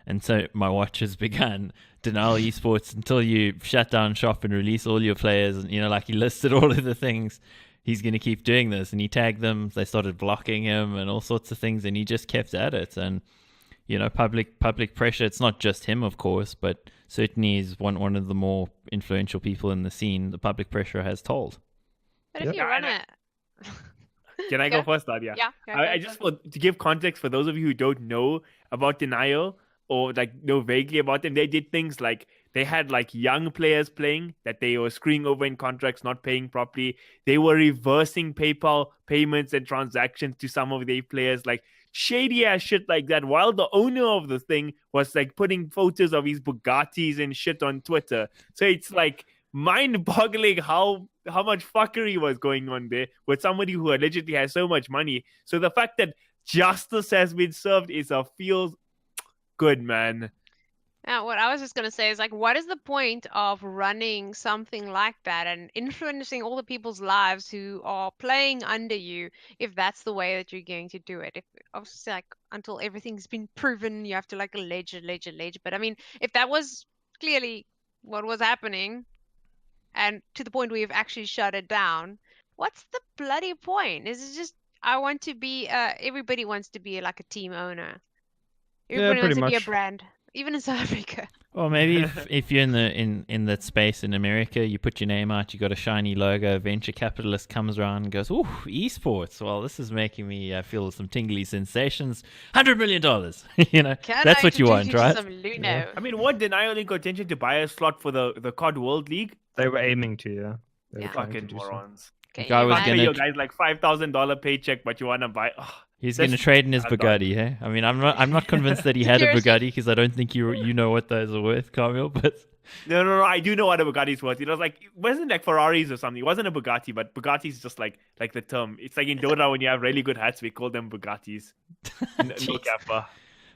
And so my watch has begun. Denial Esports, until you shut down shop and release all your players. And, he listed all of the things. He's going to keep doing this. And he tagged them. They started blocking him and all sorts of things. And he just kept at it. And public pressure. It's not just him, of course, but certainly is one of the more influential people in the scene. The public pressure has told. But if you run it, can I go first, Nadia? Yeah. I just to give context for those of you who don't know about Denial or know vaguely about them, they did things like they had young players playing that they were screwing over in contracts, not paying properly. They were reversing PayPal payments and transactions to some of their players, shady ass shit like that, while the owner of the thing was putting photos of his Bugattis and shit on Twitter. So it's mind-boggling how much fuckery was going on there with somebody who allegedly has so much money. So the fact that justice has been served feels good, man. What I was just going to say is what is the point of running something like that and influencing all the people's lives who are playing under you if that's the way that you're going to do it? If obviously until everything's been proven, you have to allege. But I mean, if that was clearly what was happening and to the point where you've actually shut it down, what's the bloody point? Is it just everybody wants to be a team owner. Everybody wants to be a brand. Even in South Africa. Or maybe if you're in that space in America, you put your name out, you got a shiny logo, a venture capitalist comes around and goes, "Ooh, esports! Well, this is making me feel some tingly sensations. $100 million." That's what you want, right? Some Luno. Yeah. I mean, what did Niantic got attention to buy a slot for the COD World League? They were aiming to, yeah. They were Yeah. trying to Fucking do so. morons. Okay, guy you was Can't man. pay gonna- your guys like $5,000 paycheck, but you want to buy. Oh, He's That's- going to trade in his I don't- Bugatti, eh? I mean, I'm not convinced that he had a Seriously? Bugatti because I don't think you know what those are worth, Carmel. But no, I do know what a Bugatti's worth. It was like, it wasn't like Ferraris or something. It wasn't a Bugatti, but Bugatti's just like the term. It's like in Dota when you have really good hats, we call them Bugattis. No Jeez. kappa.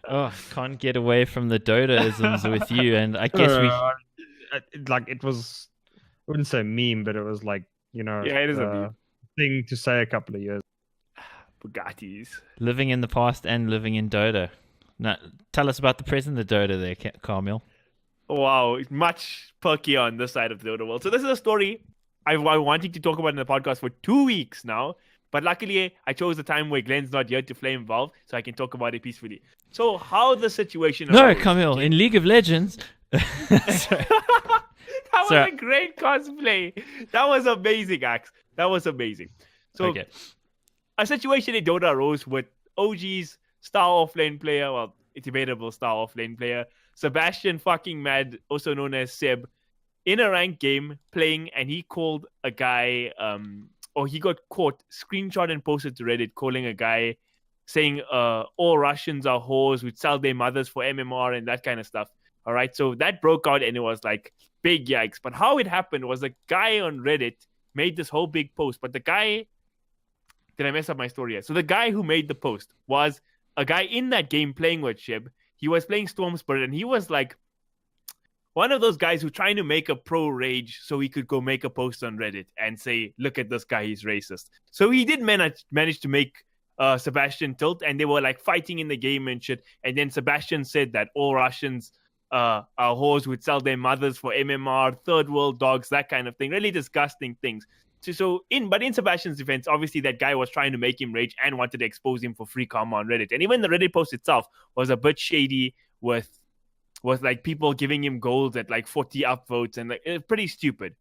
oh, can't get away from the Dota-isms with you. And I guess It was, I wouldn't say meme, but it was like, Yeah, it is a meme. thing to say a couple of years. Bugattis. living in the past and living in Dota. Now, tell us about the present of Dota there, Carmel. Wow, it's much perkier on this side of the Dota world. So this is a story I wanted to talk about in the podcast for 2 weeks now. But luckily, I chose a time where Glenn's not here to flame Valve, so I can talk about it peacefully. So how the situation... No, arose, Carmel, okay? in League of Legends... That was So- a great cosplay. That was amazing, Axe. That was amazing. So Okay. a situation in Dota arose with OG's star offlane player, well, it's debatable star offlane player, Sebastian fucking Mad, also known as Seb, in a ranked game playing, and he called a guy, or he got caught, screenshot and posted to Reddit, calling a guy, saying all Russians are whores, would sell their mothers for MMR and that kind of stuff. All right, so that broke out and it was like big yikes. But how it happened was a guy on Reddit made this whole big post, but the guy... Did I mess up my story yet? So the guy who made the post was a guy in that game playing with Shib. He was playing Storm Spirit, and he was like one of those guys who trying to make a pro rage so he could go make a post on Reddit and say, look at this guy, he's racist. So he did manage to make Sebastian tilt, and they were like fighting in the game and shit. And then Sebastian said that all Russians are whores, would sell their mothers for MMR, third world dogs, that kind of thing. Really disgusting things. But in Sebastian's defense, obviously that guy was trying to make him rage and wanted to expose him for free karma on Reddit. And even the Reddit post itself was a bit shady with like people giving him gold at like 40 upvotes and like it's pretty stupid.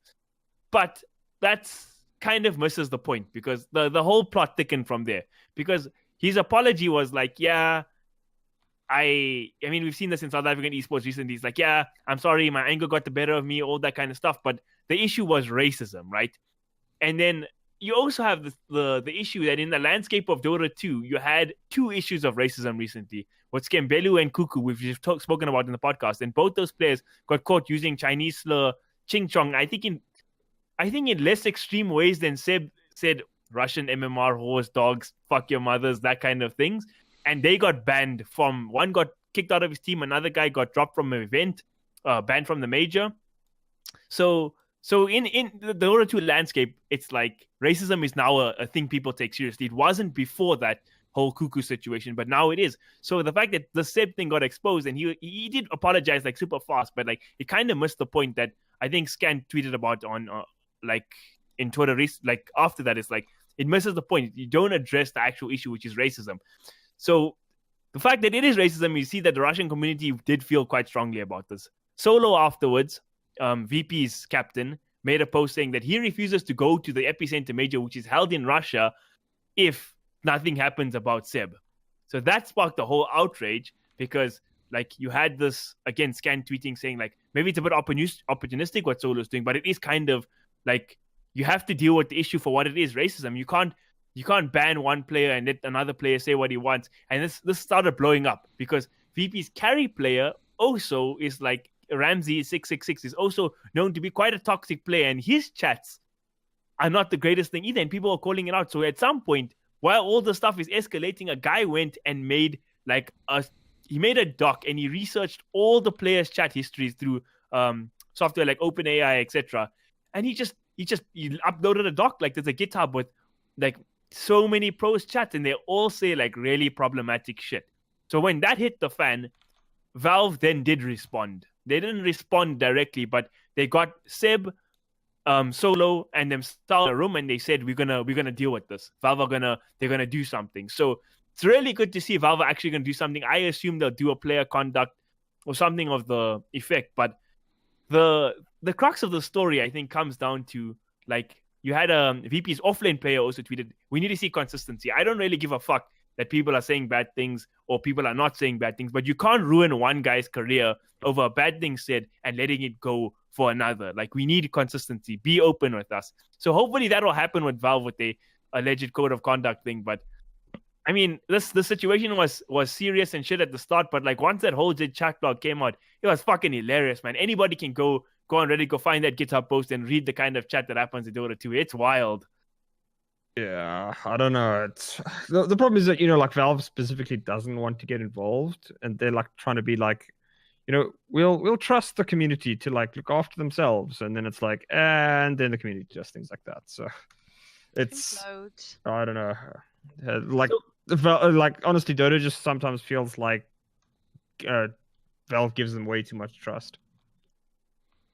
But that's kind of misses the point because the whole plot thickened from there. Because his apology was like, yeah, I mean, we've seen this in South African esports recently. He's like, yeah, I'm sorry, my anger got the better of me, all that kind of stuff. But the issue was racism, right? And then you also have the issue that in the landscape of Dota 2, you had two issues of racism recently with Skembelu and Cuckoo, which we've spoken about in the podcast. And both those players got caught using Chinese slur, Ching Chong, I think in less extreme ways than Seb said, Russian MMR, whores, dogs, fuck your mothers, that kind of things. And they got banned from, one got kicked out of his team, another guy got dropped from an event, banned from the major. So in the Dota 2 landscape, it's like racism is now a thing people take seriously. It wasn't before that whole Cuckoo situation, but now it is. So the fact that the Seb thing got exposed and he did apologize like super fast, but like it kind of missed the point that I think Scan tweeted about on like in Twitter, like after that, it's like it misses the point. You don't address the actual issue, which is racism. So the fact that it is racism, you see that the Russian community did feel quite strongly about this. Solo afterwards, VP's captain made a post saying that he refuses to go to the epicenter major, which is held in Russia, if nothing happens about Seb. So that sparked the whole outrage because like you had this again Scan tweeting saying like maybe it's a bit opportunistic what Solo's doing, but it is kind of like you have to deal with the issue for what it is, racism. You can't ban one player and let another player say what he wants. And this started blowing up because VP's carry player also is like Ramsey 666 is also known to be quite a toxic player, and his chats are not the greatest thing either, and people are calling it out. So at some point, while all the stuff is escalating, a guy went and made like he made a doc and he researched all the players' chat histories through software like OpenAI, etc. And he uploaded a doc, like there's a GitHub with like so many pros chats, and they all say like really problematic shit. So when that hit the fan, Valve then did respond. They didn't respond directly, but they got Seb, Solo, and them started a room, and they said we're gonna deal with this. Valve they're gonna do something. So it's really good to see Valve actually gonna do something. I assume they'll do a player conduct or something of the effect. But the crux of the story, I think, comes down to like you had a VP's offlane player also tweeted, "We need to see consistency. I don't really give a fuck that people are saying bad things or people are not saying bad things, but you can't ruin one guy's career over a bad thing said and letting it go for another. Like we need consistency. Be open with us." So hopefully that will happen with Valve with the alleged code of conduct thing. But I mean, the situation was serious and shit at the start, but like once that whole chat log came out, it was fucking hilarious, man. Anybody can go on Reddit, go find that GitHub post and read the kind of chat that happens in Dota 2. It's wild. Yeah, I don't know. It's the problem is that, you know, like Valve specifically doesn't want to get involved, and they're like trying to be like, you know, we'll trust the community to like look after themselves, and then it's like, and then the community does things like that. So it's Implode. I don't know, like honestly, Dota just sometimes feels like Valve gives them way too much trust.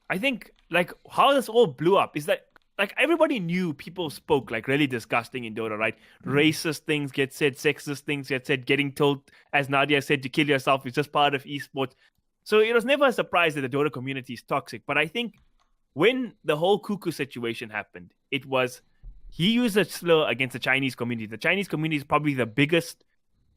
I think like how this all blew up is that like everybody knew people spoke like really disgusting in Dota, right? Racist things get said, sexist things get said, getting told, as Nadia said, to kill yourself is just part of esports. So it was never a surprise that the Dota community is toxic. But I think when the whole Cuckoo situation happened, it was he used a slur against the Chinese community. The Chinese community is probably the biggest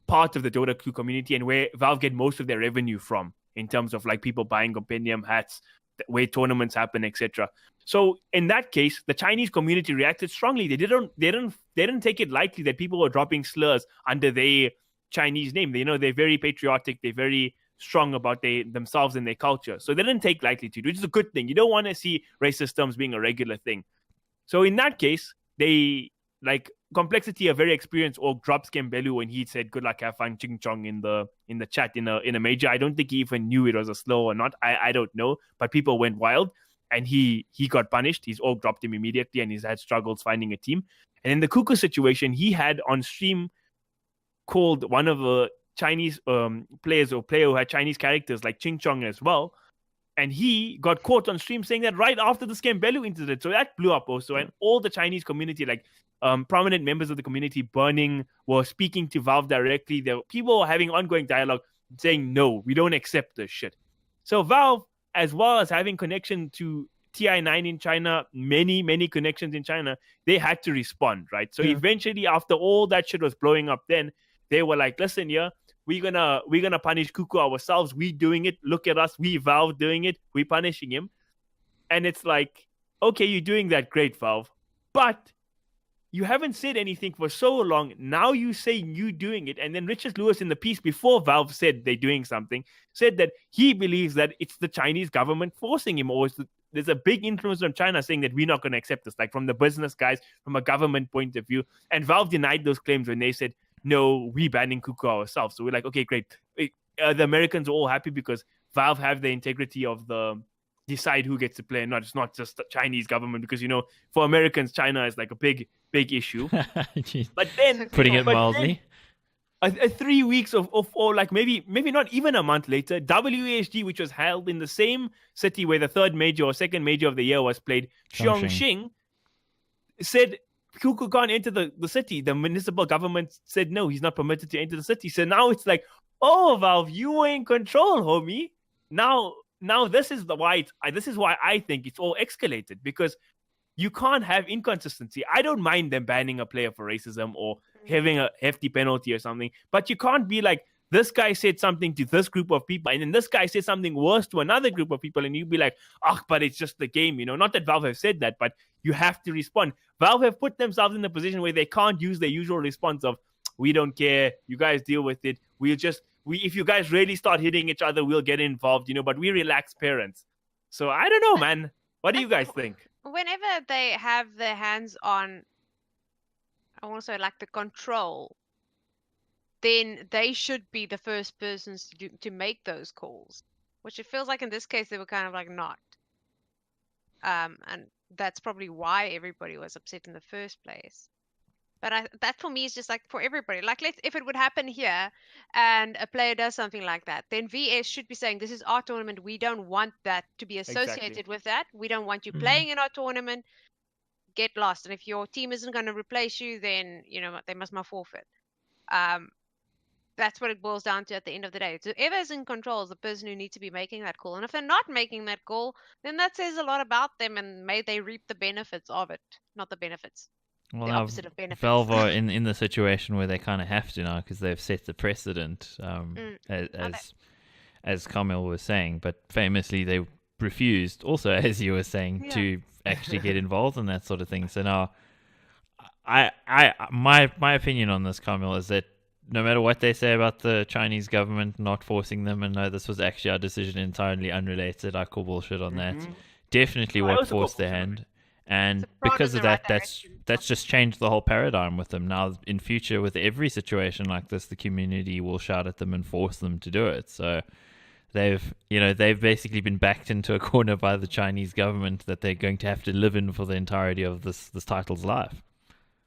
part of the Dota 2 community and where Valve get most of their revenue from in terms of like people buying compendium hats, where tournaments happen, etc. So in that case, the Chinese community reacted strongly. They didn't take it lightly that people were dropping slurs under their Chinese name. They, you know, they're very patriotic. They're very strong about themselves and their culture. So they didn't take lightly to it, which is a good thing. You don't want to see racist terms being a regular thing. So in that case, they like Complexity, a very experienced org, drops Skembelu when he said "good luck, have fun" Ching Chong in the chat in a major. I don't think he even knew it was a slur or not. I don't know, but people went wild and he got punished. His org dropped him immediately and he's had struggles finding a team. And in the Cuckoo situation, he had on stream called one of the Chinese players or player who had Chinese characters like Ching Chong as well. And he got caught on stream saying that right after the Skembelu incident. So that blew up also. And all the Chinese community, like prominent members of the community, Burning, were speaking to Valve directly. There were people having ongoing dialogue saying, no, we don't accept this shit. So Valve, as well as having connection to TI9 in China, many connections in China, they had to respond, right? So eventually, after all that shit was blowing up, then they were like, listen, yeah, we're gonna punish Cuckoo ourselves. We doing it. Look at us. We Valve doing it. We punishing him. And it's like, okay, you're doing that, great, Valve. But you haven't said anything for so long. Now you saying you doing it. And then Richard Lewis in the piece before Valve said they're doing something, said that he believes that it's the Chinese government forcing him, or there's a big influence from China saying that we're not going to accept this, like from the business guys, from a government point of view. And Valve denied those claims when they said, no, we banning Cuckoo ourselves. So we're like, okay, great. The Americans are all happy because Valve have the integrity of the decide who gets to play and not. It's not just the Chinese government because, you know, for Americans, China is like a big issue. But then Putting it mildly. 3 weeks or like maybe not even a month later, WASG, which was held in the same city where the third major or second major of the year was played, Xiongxing, said Cuckoo can't enter the city. The municipal government said no, he's not permitted to enter the city. So now it's like, oh, Valve, you were in control, homie. Now this is why I think it's all escalated, because you can't have inconsistency. I don't mind them banning a player for racism or having a hefty penalty or something, but you can't be like, this guy said something to this group of people, and then this guy said something worse to another group of people, and you'd be like, but it's just the game, you know? Not that Valve have said that, but you have to respond. Valve have put themselves in a position where they can't use their usual response of, we don't care, you guys deal with it. If you guys really start hitting each other, we'll get involved, you know, but we relax parents. So I don't know, man. What do you guys think? Whenever they have their hands on, I want to say, like the control, then they should be the first persons to make those calls, which it feels like in this case they were kind of like not. And that's probably why everybody was upset in the first place. But that for me is just like for everybody. Like, if it would happen here and a player does something like that, then VS should be saying, this is our tournament. We don't want that to be associated with that. We don't want you playing in our tournament. Get lost. And if your team isn't going to replace you, then, you know, they must not forfeit. that's what it boils down to at the end of the day. Whoever's in control is the person who needs to be making that call. And if they're not making that call, then that says a lot about them, and may they reap the benefits of it. Not the benefits. Well, The now opposite of benefits. Valve are in the situation where they kind of have to now because they've set the precedent, as Kamil was saying. But famously, they refused, also as you were saying, to actually get involved in that sort of thing. So now, my opinion on this, Kamil, is that no matter what they say about the Chinese government not forcing them, and no, this was actually our decision entirely unrelated, I call bullshit on that. Definitely what forced their hand. And because of that, that's just changed the whole paradigm with them. Now, in future, with every situation like this, the community will shout at them and force them to do it. So they've basically been backed into a corner by the Chinese government that they're going to have to live in for the entirety of this title's life.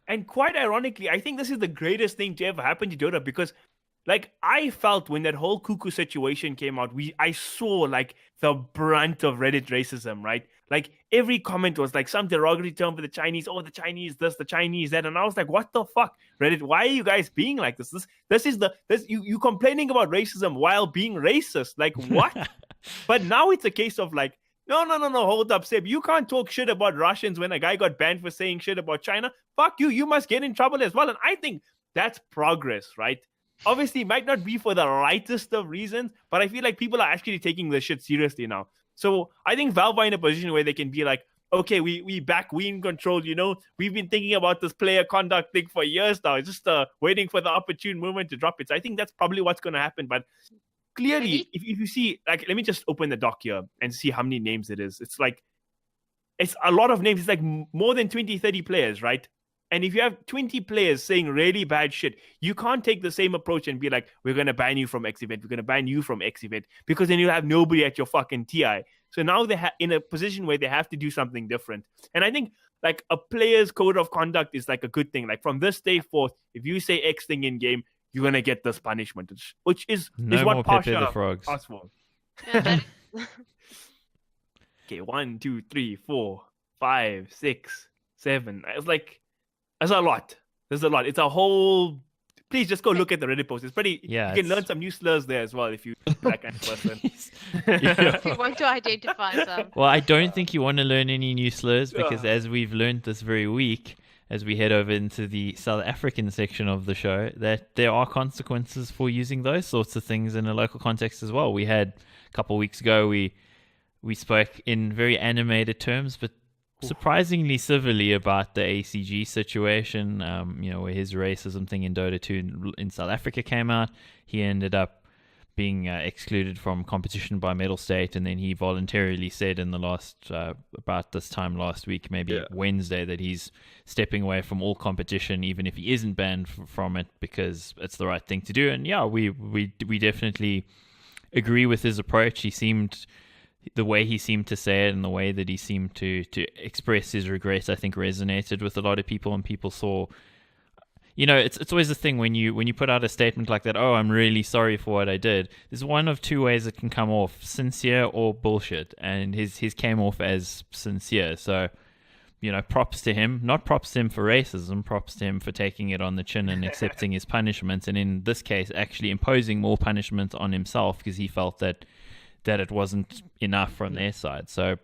And quite ironically, I think this is the greatest thing to ever happen to Dota, because like I felt when that whole cuckoo situation came out, I saw like the brunt of Reddit racism, right? Like every comment was like some derogatory term for the Chinese. Oh, the Chinese this, the Chinese that, and I was like, what the fuck, Reddit? Why are you guys being like this? You complaining about racism while being racist? Like what? But now it's a case of like, no, hold up, Seb. You can't talk shit about Russians when a guy got banned for saying shit about China. Fuck you. You must get in trouble as well. And I think that's progress, right? Obviously, it might not be for the rightest of reasons, but I feel like people are actually taking this shit seriously now. So I think Valve are in a position where they can be like, okay, we in control, We've been thinking about this player conduct thing for years now. It's just waiting for the opportune moment to drop it. So I think that's probably what's going to happen. But clearly, if you see, like, let me just open the doc here and see how many names it is. It's a lot of names. It's like more than 20, 30 players, right? And if you have 20 players saying really bad shit, you can't take the same approach and be like, we're going to ban you from X event. We're going to ban you from X event, because then you'll have nobody at your fucking TI. So now they're in a position where they have to do something different. And I think like a player's code of conduct is like a good thing. Like from this day forth, if you say X thing in game, you're going to get this punishment, which is what Pasha asked for. Okay, 1, 2, 3, 4, 5, 6, 7. It's like, there's a lot. It's a whole. Please just go look at the Reddit post. It's pretty. You can learn some new slurs there as well if you're that kind of person. If you want to identify some. Well, I don't think you want to learn any new slurs, because as we've learned this very week, as we head over into the South African section of the show, that there are consequences for using those sorts of things in a local context as well. We had a couple of weeks ago, we spoke in very animated terms, but surprisingly civilly about the ACG situation, where his racism thing in Dota 2 in South Africa came out. He ended up being excluded from competition by Medal State, and then he voluntarily said in the last, about this time last week, maybe Wednesday, that he's stepping away from all competition, even if he isn't banned from it, because it's the right thing to do. And we definitely agree with his approach. The way he seemed to say it and the way that he seemed to express his regrets, I think, resonated with a lot of people, and people saw, it's always the thing when you put out a statement like that, oh, I'm really sorry for what I did. There's one of two ways it can come off, sincere or bullshit, and his came off as sincere. So, props to him. Not props to him for racism, props to him for taking it on the chin and accepting his punishment, and in this case, actually imposing more punishment on himself because he felt that it wasn't enough from their side. So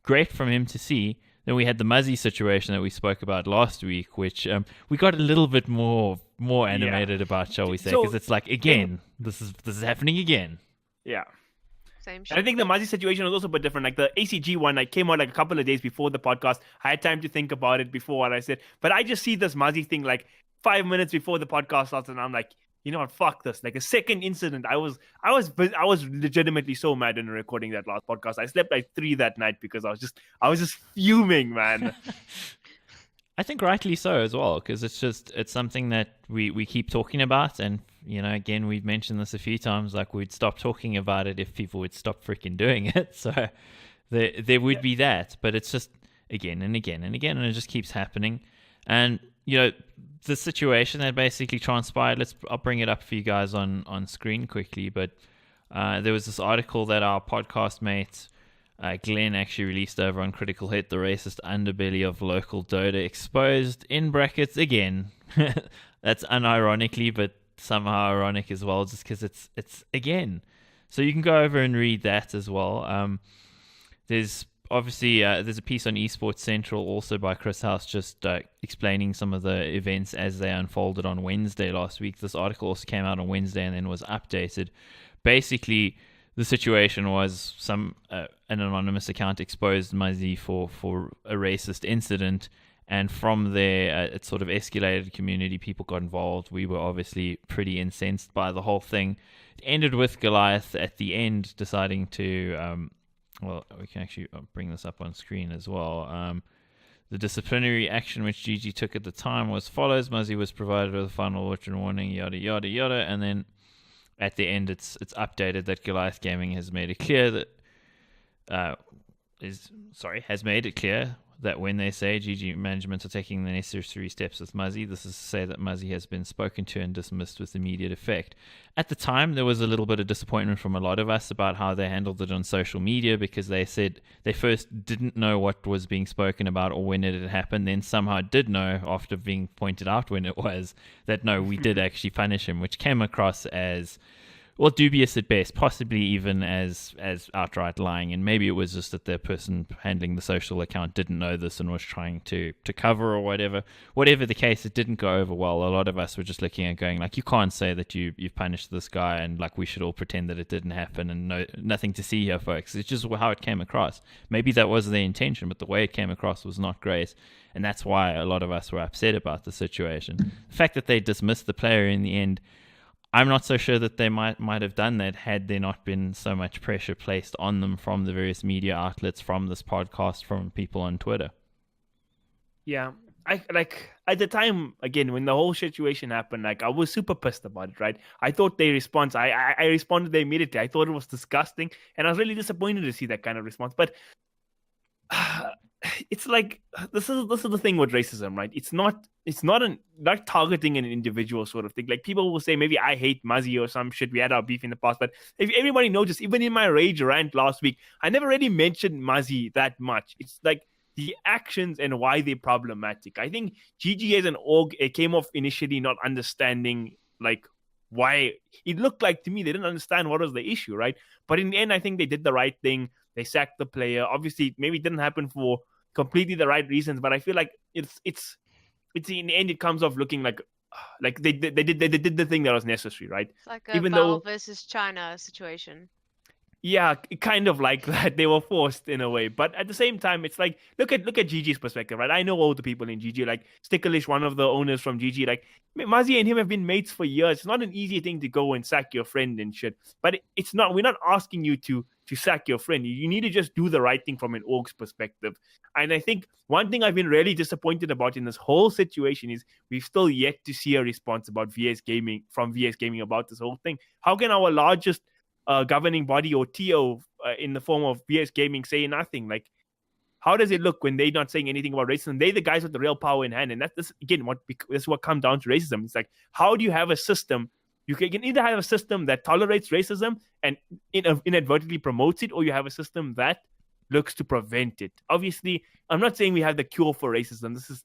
great from him to see. Then we had the Muzzy situation that we spoke about last week, which we got a little bit more animated about, shall we say, because it's like, again, this is happening again. Yeah. Same shit. I think the Muzzy situation was also a bit different. Like the ACG one, came out like a couple of days before the podcast. I had time to think about it before what I said, but I just see this Muzzy thing like 5 minutes before the podcast starts, and I'm like, you know what? Fuck this! Like a second incident. I was legitimately so mad when recording that last podcast. I slept like 3 that night because I was just fuming, man. I think rightly so as well, because it's something that we keep talking about, and again, we've mentioned this a few times. Like, we'd stop talking about it if people would stop freaking doing it. So there would be that, but it's just again and again and again, and it just keeps happening. And the situation that basically transpired, I'll bring it up for you guys on screen quickly, but there was this article that our podcast mate Glenn actually released over on Critical Hit, the racist underbelly of local Dota exposed, in brackets again. That's unironically, but somehow ironic as well, just because it's again. So you can go over and read that as well. There's obviously there's a piece on Esports Central also by Chris House, just explaining some of the events as they unfolded on Wednesday last week. This article also came out on Wednesday and then was updated. Basically, the situation was an anonymous account exposed Muzzy for a racist incident, and from there it sort of escalated. Community people got involved. We were obviously pretty incensed by the whole thing. It ended with Goliath at the end deciding to well, we can actually bring this up on screen as well. The disciplinary action which GG took at the time was follows. Muzzy was provided with a final written warning, yada yada yada, and then at the end it's updated that Goliath Gaming has made it clear that has made it clear that when they say GG management are taking the necessary steps with Muzzy, this is to say that Muzzy has been spoken to and dismissed with immediate effect. At the time, there was a little bit of disappointment from a lot of us about how they handled it on social media, because they said they first didn't know what was being spoken about or when it had happened, then somehow did know after being pointed out when it was, that no, we did actually punish him, which came across as, well, dubious at best, possibly even as outright lying. And maybe it was just that the person handling the social account didn't know this and was trying to cover or whatever. Whatever the case, it didn't go over well. A lot of us were just looking at going like, you can't say that you've punished this guy and like we should all pretend that it didn't happen and nothing to see here, folks. It's just how it came across. Maybe that was their intention, but the way it came across was not great. And that's why a lot of us were upset about the situation. The fact that they dismissed the player in the end, I'm not so sure that they might have done that had there not been so much pressure placed on them from the various media outlets, from this podcast, from people on Twitter. Yeah, I like at the time, again, when the whole situation happened, like I was super pissed about it, right? I thought their response, I responded immediately. I thought it was disgusting, and I was really disappointed to see that kind of response. But it's like this is the thing with racism, right? It's not targeting an individual sort of thing. Like people will say maybe I hate Muzzy or some shit. We had our beef in the past, but if everybody noticed, even in my rage rant last week, I never really mentioned Muzzy that much. It's like the actions and why they're problematic. I think GG as an org, it came off initially not understanding like why. It looked like to me they didn't understand what was the issue, right? But in the end, I think they did the right thing. They sacked the player. Obviously, maybe it didn't happen for completely the right reasons, but I feel like it's in the end it comes off looking like they did the thing that was necessary, right? It's like a Val versus China situation. Yeah, kind of like that. They were forced in a way, but at the same time, it's like look at GG's perspective, right? I know all the people in GG, like Sticklish, one of the owners from GG. Like Muzzy and him have been mates for years. It's not an easy thing to go and sack your friend and shit. But it's not. We're not asking you to sack your friend. You need to just do the right thing from an org's perspective. And I think one thing I've been really disappointed about in this whole situation is we've still yet to see a response about VS Gaming about this whole thing. How can our largest governing body or TO in the form of VS Gaming say nothing? Like, how does it look when they're not saying anything about racism? They're the guys with the real power in hand, and that's again what comes down to racism. It's like, how do you have a system? You can either have a system that tolerates racism and inadvertently promotes it, or you have a system that looks to prevent it. Obviously, I'm not saying we have the cure for racism. This is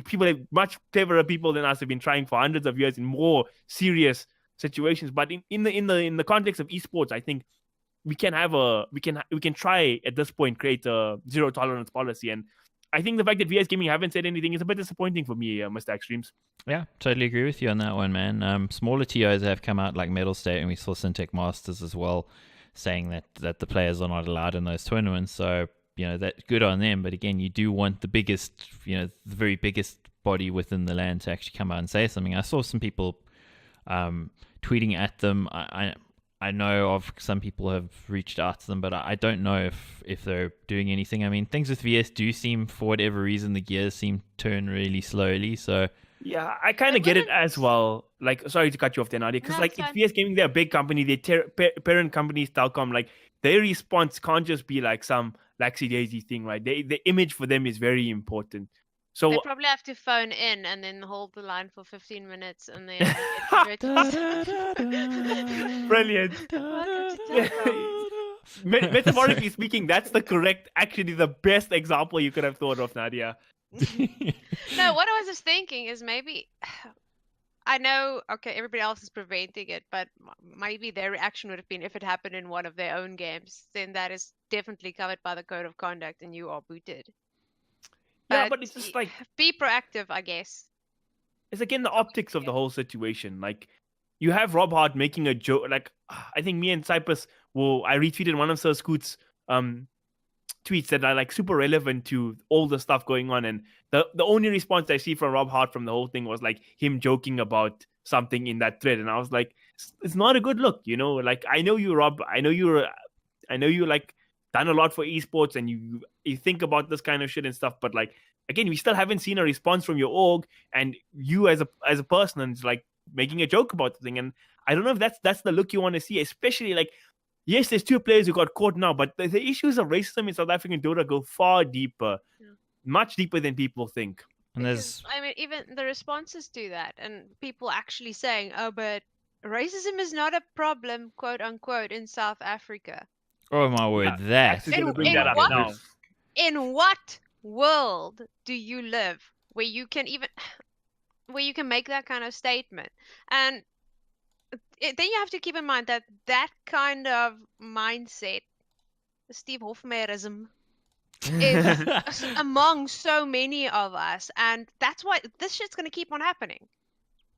people, much cleverer people than us, have been trying for hundreds of years in more serious situations. But in the context of esports, I think we can try at this point create a zero tolerance policy. And I think the fact that VS Gaming haven't said anything is a bit disappointing for me, Mr. Axtremes. Yeah, totally agree with you on that one, man. Smaller TOs have come out like Metal State, and we saw Syntech Masters as well, saying that the players are not allowed in those tournaments. So, that's good on them. But again, you do want the biggest, the very biggest body within the land to actually come out and say something. I saw some people tweeting at them. I know of some people have reached out to them, but I don't know if they're doing anything. I mean, things with VS do seem, for whatever reason, the gears seem to turn really slowly. So yeah, I kind of get it as well. Like, sorry to cut you off there, Nadia, because it's VS Gaming, they're a big company. Their parent company is Telkom. Like, their response can't just be like some laxy daisy thing, right? The image for them is very important. So they probably have to phone in and then hold the line for 15 minutes and then brilliant. Metaphorically speaking, that's actually the best example you could have thought of, Nadia. No, what I was just thinking is maybe I know, okay, everybody else is preventing it, but maybe their reaction would have been if it happened in one of their own games, then that is definitely covered by the code of conduct and you are booted. Yeah, but it's just like, be proactive, I guess. it's again the optics of the whole situation. Like, you have Rob Hart making a joke. Like, I think me and Cyprus, I retweeted one of Sir Scoot's tweets that are like super relevant to all the stuff going on, and the only response I see from Rob Hart from the whole thing was like him joking about something in that thread, and I was like, it's not a good look, you know. Like, I know you, Rob. I know you like done a lot for esports, and you think about this kind of shit and stuff, but like, again, we still haven't seen a response from your org and you as a person, and it's like making a joke about the thing. And I don't know if that's the look you want to see, especially like, yes, there's 2 players who got caught now, but the issues of racism in South African Dota go far deeper, much deeper than people think. And Because, I mean, even the responses to that, and people actually saying, "Oh, but racism is not a problem," quote unquote, in South Africa. oh my word, that. Actually, gonna bring that up now. In what world do you live where you can make that kind of statement? And then you have to keep in mind that kind of mindset, Steve Hofmeyerism, is among so many of us, and that's why this shit's going to keep on happening.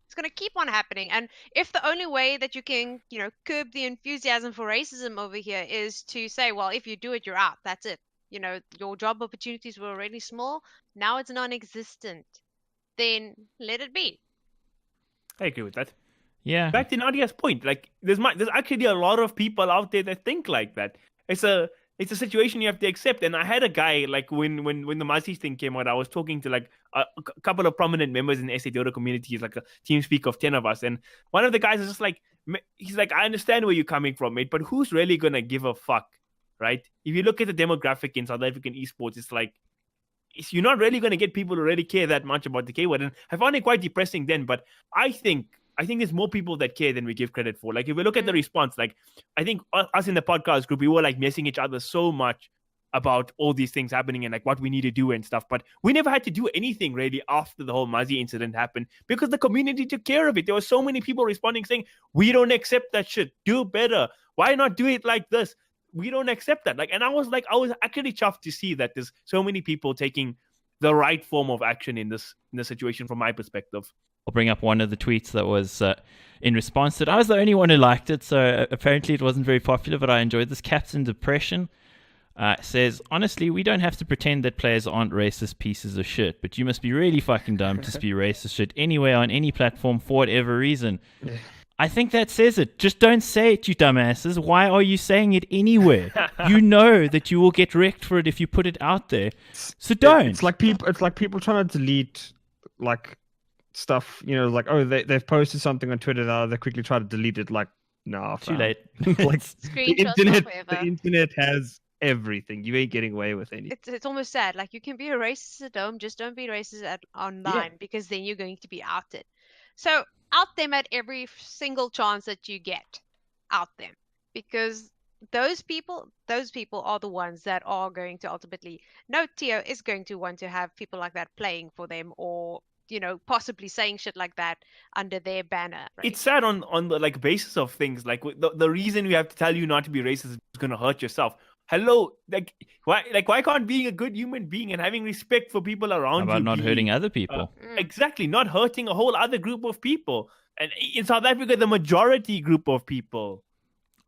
It's going to keep on happening. And if the only way that you can, curb the enthusiasm for racism over here is to say, well, if you do it, you're out. That's it. Your job opportunities were already small. Now it's non-existent. Then let it be. I agree with that. Yeah. Back to Nadia's point, like there's actually a lot of people out there that think like that. It's a situation you have to accept. And I had a guy, like when the Mazis thing came out, I was talking to like a couple of prominent members in the SA Dota community, like a team speak of 10 of us, and one of the guys is just like, he's like, I understand where you're coming from, mate, but who's really gonna give a fuck, right? If you look at the demographic in South African esports, it's like, you're not really going to get people to really care that much about the keyword. And I found it quite depressing then, but I think there's more people that care than we give credit for. Like, if we look at the response, like, I think us in the podcast group, we were like messing each other so much about all these things happening and like what we need to do and stuff. But we never had to do anything really after the whole Mazi incident happened because the community took care of it. There were so many people responding saying, we don't accept that shit. Do better. Why not do it like this? We don't accept that. Like, and I was actually chuffed to see that there's so many people taking the right form of action in this situation from my perspective. I'll bring up one of the tweets that was in response to it. I was the only one who liked it, so apparently it wasn't very popular, but I enjoyed this. Captain Depression says, honestly, we don't have to pretend that players aren't racist pieces of shit, but you must be really fucking dumb to be racist shit anywhere on any platform for whatever reason. I think that says it. Just don't say it, you dumbasses. Why are you saying it anywhere? You know that you will get wrecked for it if you put it out there. So don't. It's like people trying to delete like stuff. Like, oh, they've posted something on Twitter now. They quickly try to delete it. Like, no, too late. Like Screenshots the internet has everything. You ain't getting away with anything. It's almost sad. Like, you can be a racist at home, just don't be racist online, because then you're going to be outed. So out them at every single chance that you get. Out them, because those people are the ones that are going to ultimately. No TO is going to want to have people like that playing for them, or possibly saying shit like that under their banner. Right? It's sad on the like basis of things. Like, the reason we have to tell you not to be racist is going to hurt yourself. Hello, why can't being a good human being and having respect for people around you about not hurting other people? Exactly, not hurting a whole other group of people. And in South Africa, the majority group of people.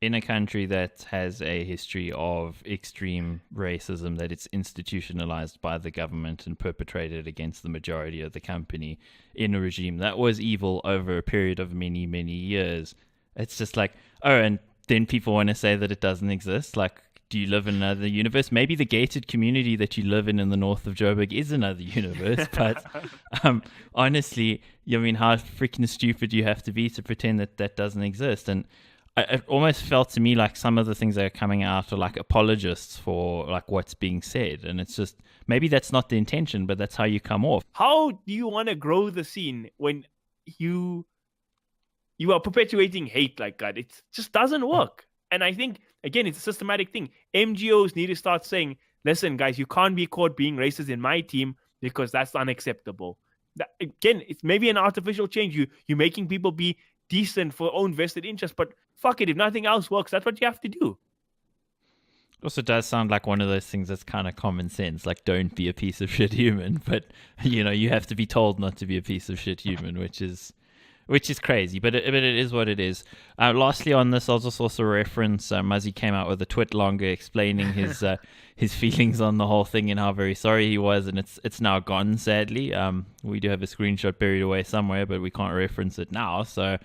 In a country that has a history of extreme racism, that it's institutionalized by the government and perpetrated against the majority of the company in a regime that was evil over a period of many, many years. It's just like, oh, and then people want to say that it doesn't exist. Like, do you live in another universe? Maybe the gated community that you live in the north of Joburg is another universe. But honestly, I mean, how freaking stupid do you have to be to pretend that doesn't exist? And it almost felt to me like some of the things that are coming out are like apologists for like what's being said. And it's just, maybe that's not the intention, but that's how you come off. How do you want to grow the scene when you are perpetuating hate like that? It just doesn't work. And I think, again, it's a systematic thing. MGOs need to start saying, listen, guys, you can't be caught being racist in my team because that's unacceptable. That, again, it's maybe an artificial change. You're making people be decent for own vested interest, but fuck it, if nothing else works, that's what you have to do. Also does sound like one of those things that's kind of common sense, like don't be a piece of shit human, but you have to be told not to be a piece of shit human, which is crazy, but it is what it is. Lastly on this, I'll just also reference Muzzy came out with a twit longer explaining his feelings on the whole thing and how very sorry he was, and it's now gone, sadly. We do have a screenshot buried away somewhere, but we can't reference it now, so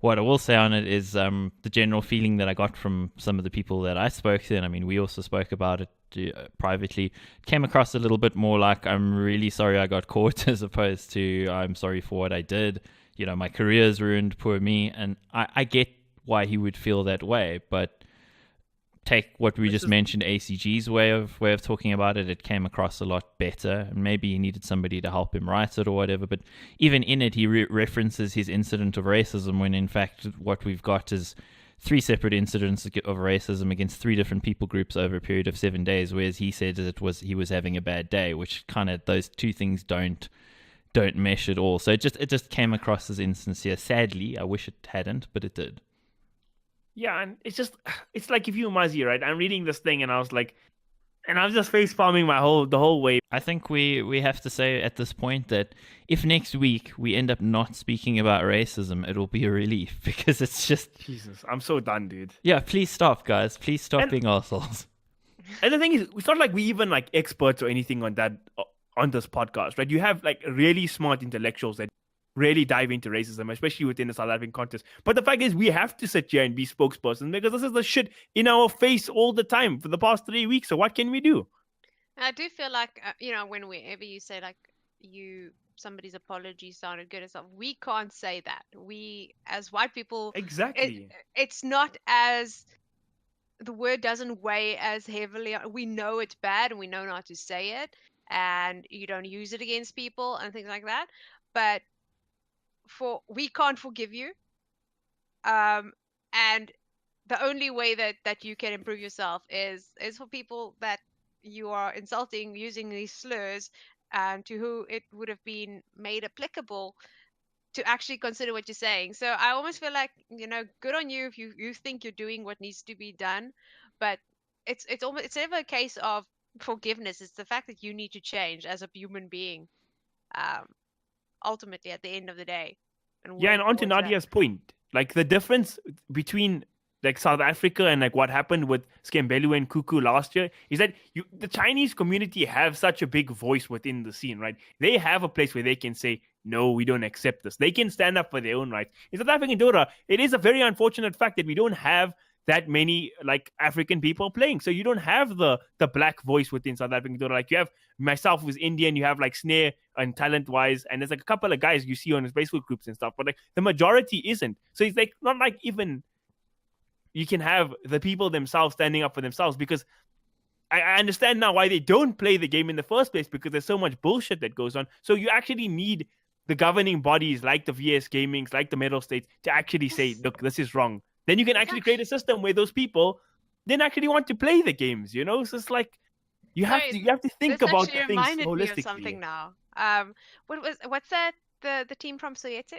what I will say on it is the general feeling that I got from some of the people that I spoke to, and I mean, we also spoke about it privately, came across a little bit more like I'm really sorry I got caught as opposed to I'm sorry for what I did. My career's ruined, poor me, and I get why he would feel that way, but take what we just mentioned, ACG's way of talking about it, it came across a lot better, and maybe he needed somebody to help him write it or whatever, but even in it, he references his incident of racism, when in fact what we've got is 3 separate incidents of racism against 3 different people groups over a period of 7 days, whereas he said that he was having a bad day, which kind of, those 2 things don't mesh at all. So it just came across as insincere. Sadly, I wish it hadn't, but it did. Yeah, and it's like if you Muzzy, right? I'm reading this thing and I was like, and I was just face palming the whole way. I think we have to say at this point that if next week we end up not speaking about racism, it'll be a relief, because it's just Jesus, I'm so done, dude. Yeah, please stop, guys. Please stop being assholes. And the thing is, it's not like we even like experts or anything on that on this podcast, right? You have like really smart intellectuals that really dive into racism, especially within the South African context. But the fact is, we have to sit here and be spokespersons because this is the shit in our face all the time for the past 3 weeks. So what can we do? I do feel like, whenever you say like somebody's apology sounded good and stuff, we can't say that. We, as white people, exactly, it's not as, the word doesn't weigh as heavily. We know it's bad and we know not to say it, and you don't use it against people and things like that. But we can't forgive you, and the only way that you can improve yourself is for people that you are insulting using these slurs, to who it would have been made applicable to actually consider what you're saying. So I almost feel like, good on you if you think you're doing what needs to be done, but it's never a case of forgiveness. It's the fact that you need to change as a human being, ultimately at the end of the day. And on to Nadia's point, like the difference between like South Africa and like what happened with Skembelu and Cuckoo last year is that the Chinese community have such a big voice within the scene, right? They have a place where they can say, no, we don't accept this. They can stand up for their own rights. In South African Dota, it is a very unfortunate fact that we don't have that many like African people playing. So you don't have the black voice within South African Dota. Like you have myself who's Indian, you have like Snare and Talent Wise, and there's like a couple of guys you see on his Facebook groups and stuff, but like the majority isn't. So it's like not like even you can have the people themselves standing up for themselves, because I understand now why they don't play the game in the first place, because there's so much bullshit that goes on. So you actually need the governing bodies like the VS Gamings, like the Medal States to actually say, look, this is wrong. Then you can actually create a system where those people then actually want to play the games, So it's like you have to think about the things holistically. Me of something now. What's that? The team from Soweto?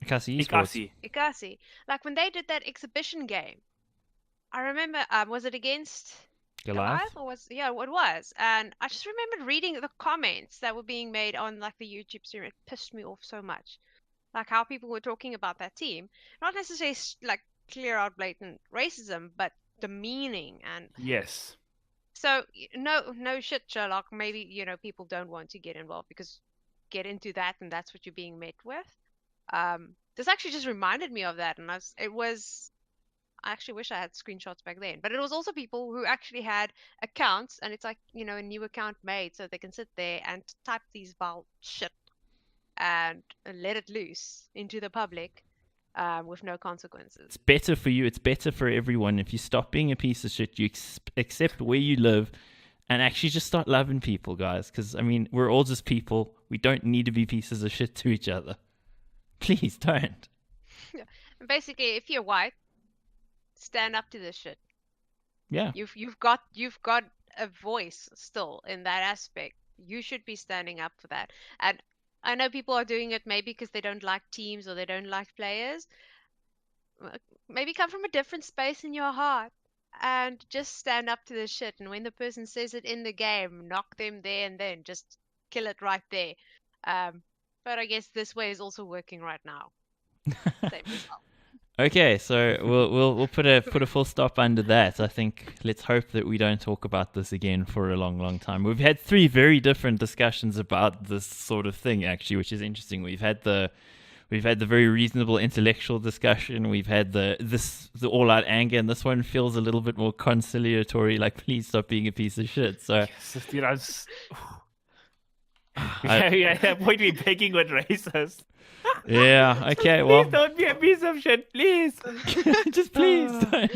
Ikasi. Like when they did that exhibition game, I remember, was it against Goliath? Or it was. And I just remembered reading the comments that were being made on like the YouTube stream. It pissed me off so much. Like how people were talking about that team. Not necessarily like clear out blatant racism, but demeaning and yes. So no shit, Sherlock. Maybe people don't want to get involved because get into that, and that's what you're being met with. This actually just reminded me of that, and I actually wish I had screenshots back then. But it was also people who actually had accounts, and it's like a new account made so they can sit there and type these vile shit and let it loose into the public. With no consequences. It's better for you. It's better for everyone if you stop being a piece of shit. You accept where you live, and actually just start loving people, guys. Because I mean, we're all just people. We don't need to be pieces of shit to each other. Please don't. Yeah. Basically, if you're white, stand up to this shit. Yeah. You've got a voice still in that aspect. You should be standing up for that. And I know people are doing it maybe because they don't like teams or they don't like players. Maybe come from a different space in your heart and just stand up to the shit. And when the person says it in the game, knock them there and then. Just kill it right there. But I guess this way is also working right now. Same result. Okay, so we'll put a full stop under that. I think let's hope that we don't talk about this again for a long time. We've had 3 very different discussions about this sort of thing, actually, which is interesting. We've had the very reasonable intellectual discussion. We've had the all-out anger, and this one feels a little bit more conciliatory. Like, please stop being a piece of shit. So, At that point, we're begging with racist. yeah. Okay. Well, Please don't be a piece of shit, please. just please don't.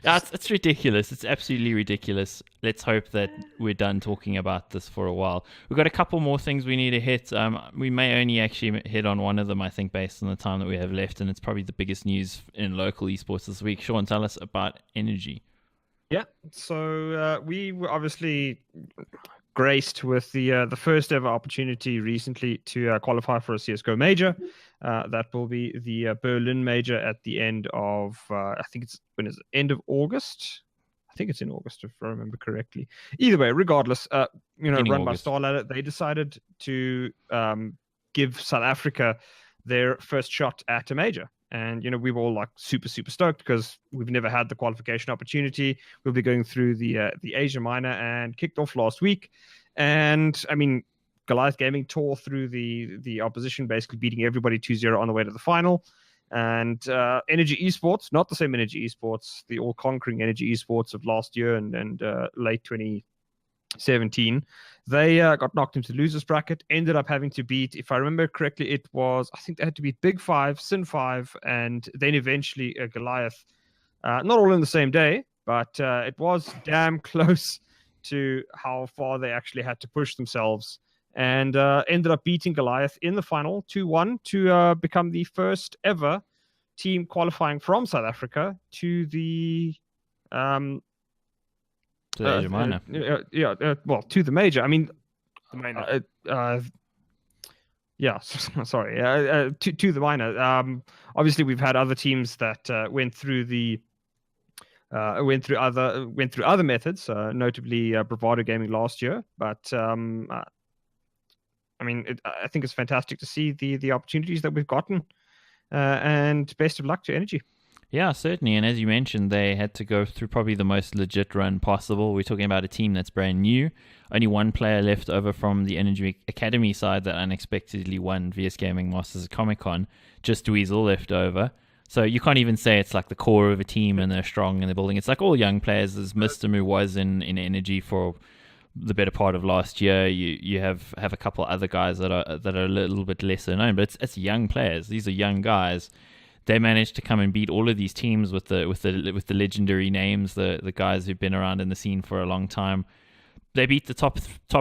It's ridiculous. It's absolutely ridiculous. Let's hope that we're done talking about this for a while. We've got a couple more things we need to hit. We may only actually hit on one of them, I think, based on the time that we have left, and it's probably the biggest news in local esports this week. Sean, tell us about Energy. Yeah, so we were obviously graced with the first ever opportunity recently to qualify for a CSGO major. That will be the Berlin major at the end of, I think it's end of August. I think it's in August, if I remember correctly. Either way, regardless, run by StarLadder, they decided to give South Africa their first shot at a major. And, we were all like super, super stoked because we've never had the qualification opportunity. We'll be going through the Asia Minor and kicked off last week. And, I mean, Goliath Gaming tore through the opposition, basically beating everybody 2-0 on the way to the final. And Energy Esports, not the same Energy Esports, the all-conquering Energy Esports of last year and late 2017, they got knocked into the losers bracket, ended up having to beat, if I remember correctly, I think they had to beat Big 5, Sin 5, and then eventually Goliath. Not all in the same day, but it was damn close to how far they actually had to push themselves, and ended up beating Goliath in the final 2-1 to become the first ever team qualifying from South Africa to the Asia Minor. To the major. I mean, The minor. sorry. To the minor. Obviously, we've had other teams that went through other methods, notably Bravado Gaming last year. But I think it's fantastic to see the opportunities that we've gotten, and best of luck to Energy. Yeah, certainly. And as you mentioned, they had to go through probably the most legit run possible. We're talking about a team that's brand new. Only one player left over from the Energy Academy side that unexpectedly won VS Gaming Masters at Comic-Con. Just Weasel left over. So you can't even say it's like the core of a team and they're strong and they're building. It's like all young players. There's Mr. who was in Energy for the better part of last year. You have a couple other guys that are a little bit lesser known, but it's young players. These are young guys. They managed to come and beat all of these teams with the legendary names, the guys who've been around in the scene for a long time. They beat the top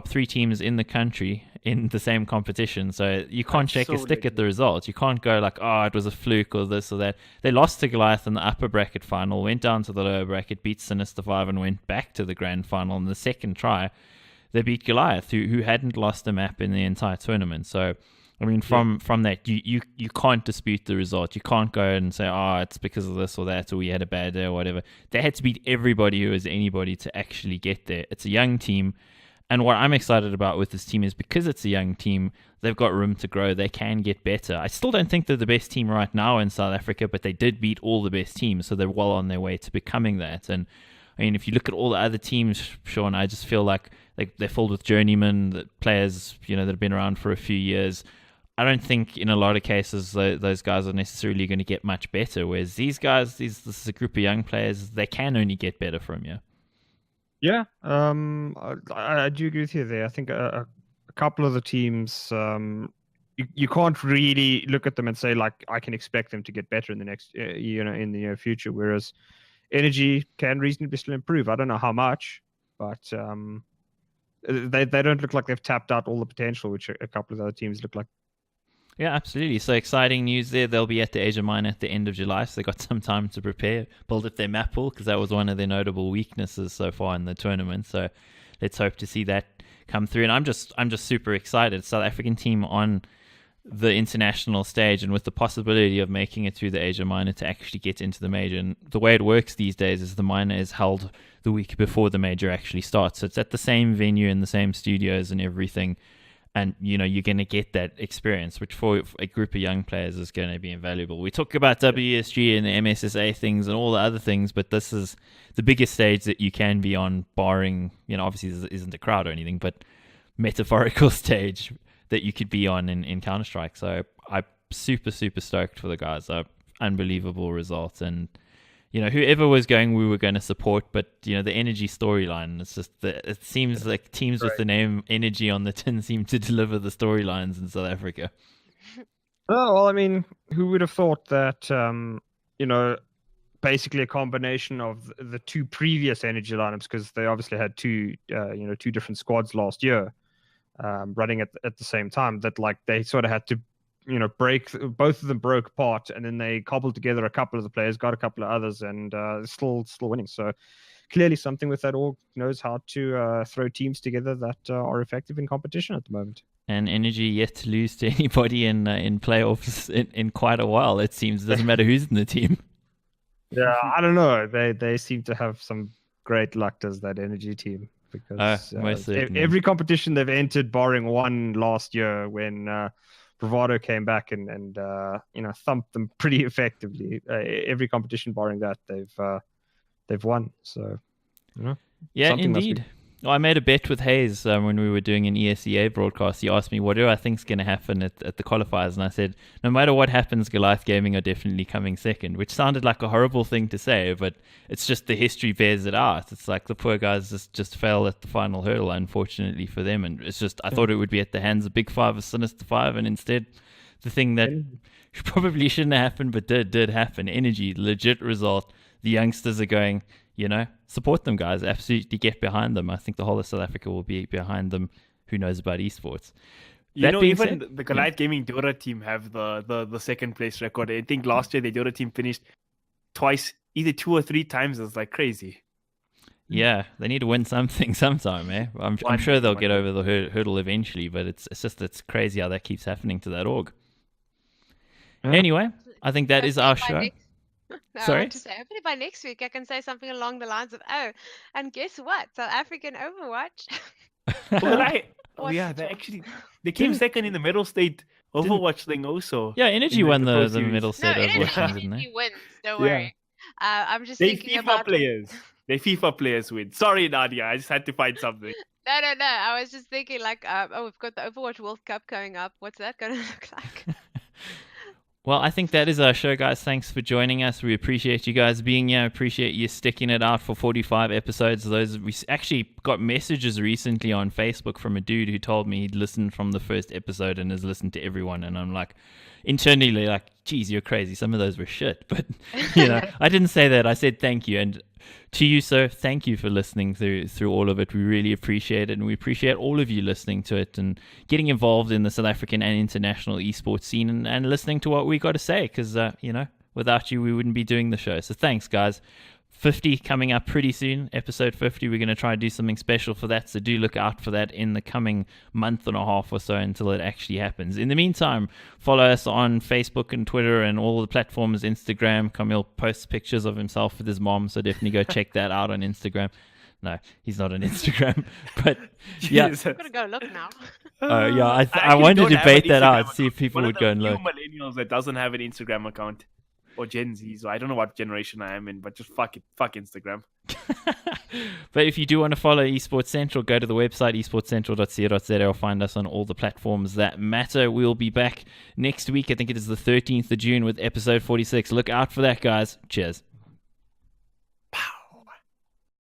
3 teams in the country in the same competition. So you can't shake a stick at the results. You can't go like, oh, it was a fluke or this or that. They lost to Goliath in the upper bracket final, went down to the lower bracket, beat Sinister 5 and went back to the grand final. In the second try, they beat Goliath, who hadn't lost a map in the entire tournament. So I mean, from that, you can't dispute the result. You can't go and say, oh, it's because of this or that, or we had a bad day or whatever. They had to beat everybody who is anybody to actually get there. It's a young team. And what I'm excited about with this team is because it's a young team, they've got room to grow. They can get better. I still don't think they're the best team right now in South Africa, but they did beat all the best teams, so they're well on their way to becoming that. And I mean, if you look at all the other teams, Sean, I just feel like they're filled with journeymen, players, that have been around for a few years. I don't think in a lot of cases those guys are necessarily going to get much better. Whereas these guys, this is a group of young players, they can only get better from you. Yeah, I do agree with you there. I think a couple of the teams, you can't really look at them and say like I can expect them to get better in the next, in the near future. Whereas Energy can reasonably still improve. I don't know how much, but they don't look like they've tapped out all the potential, which a couple of other teams look like. Yeah, absolutely. So exciting news there. They'll be at the Asia Minor at the end of July, so they've got some time to prepare, build up their map pool, because that was one of their notable weaknesses so far in the tournament. So let's hope to see that come through. And I'm just super excited. South African team on the international stage, and with the possibility of making it through the Asia minor to actually get into the major. And the way it works these days is the minor is held the week before the major actually starts. So it's at the same venue in the same studios and everything. And, you're going to get that experience, which for a group of young players is going to be invaluable. We talk about WSG and the MSSA things and all the other things, but this is the biggest stage that you can be on, barring, obviously this isn't a crowd or anything, but metaphorical stage that you could be on in Counter-Strike. So I'm super, super stoked for the guys. Unbelievable results. And, whoever was going, we were going to support. But, the energy storyline, it's just it seems like teams with the name Energy on the tin seem to deliver the storylines in South Africa. Oh, well, I mean, who would have thought that, basically a combination of the two previous Energy lineups, because they obviously had two different squads last year. Running at the same time, that like they sort of had to break, both of them broke apart, and then they cobbled together a couple of the players, got a couple of others, and still winning. So clearly something with that org knows how to throw teams together that are effective in competition at the moment. And Energy yet to lose to anybody in playoffs in quite a while. It seems it doesn't matter who's in the team. Yeah, I don't know. They seem to have some great luck, does that Energy team. Because every competition they've entered, barring one last year when Bravado came back and thumped them pretty effectively. Every competition barring that, they've won. So, yeah, indeed. Well, I made a bet with Hayes when we were doing an ESEA broadcast. He asked me, what do I think is going to happen at the qualifiers? And I said, no matter what happens, Goliath Gaming are definitely coming second, which sounded like a horrible thing to say, but it's just the history bears it out. It's like the poor guys just fell at the final hurdle, unfortunately for them. And it's just, I thought it would be at the hands of Big Five or Sinister Five, and instead the thing that probably shouldn't have happened but did happen. Energy, legit result. The youngsters are going, support them, guys. Absolutely get behind them. I think the whole of South Africa will be behind them. Who knows about esports? Even the Goliath Gaming Dota team have the second place record. I think last year the Dota team finished twice, either 2 or 3 times. It's like crazy. Yeah, they need to win something sometime, eh? I'm sure they'll get over the hurdle eventually, but it's crazy how that keeps happening to that org. Anyway, I think that is our show. Sorry? To say, hopefully by next week I can say something along the lines of, and guess what? South African Overwatch. They came second in the medal state Overwatch thing also. Yeah, Energy won the medal state Overwatch, didn't they? Energy wins, don't worry. I'm just they thinking FIFA about... players. They FIFA players win. Sorry, Nadia, I just had to find something. No. I was just thinking we've got the Overwatch World Cup coming up. What's that going to look like? Well, I think that is our show, guys. Thanks for joining us. We appreciate you guys being here. Appreciate you sticking it out for 45 episodes. We actually got messages recently on Facebook from a dude who told me he'd listened from the first episode and has listened to everyone. And I'm like, internally, like, geez, you're crazy. Some of those were shit. But, I didn't say that. I said thank you. And to you, sir, thank you for listening through all of it. We really appreciate it, and we appreciate all of you listening to it and getting involved in the South African and international esports scene and listening to what we got to say, because, without you, we wouldn't be doing the show. So thanks, guys. 50 coming up pretty soon, episode 50. We're going to try to do something special for that, so do look out for that in the coming month and a half or so until it actually happens. In the meantime, follow us on Facebook and Twitter and all the platforms, Instagram. Camille posts pictures of himself with his mom, so definitely go check that out on Instagram. No, he's not on Instagram, but yeah. I'm going to go look now. I wanted to debate that out, see if people would go and look. Millennials that doesn't have an Instagram account. Or Gen Z, so I don't know what generation I am in, but just fuck it. Fuck Instagram. But if you do want to follow Esports Central, go to the website, esportscentral.co.za, or find us on all the platforms that matter. We'll be back next week. I think it is the 13th of June with episode 46. Look out for that, guys. Cheers.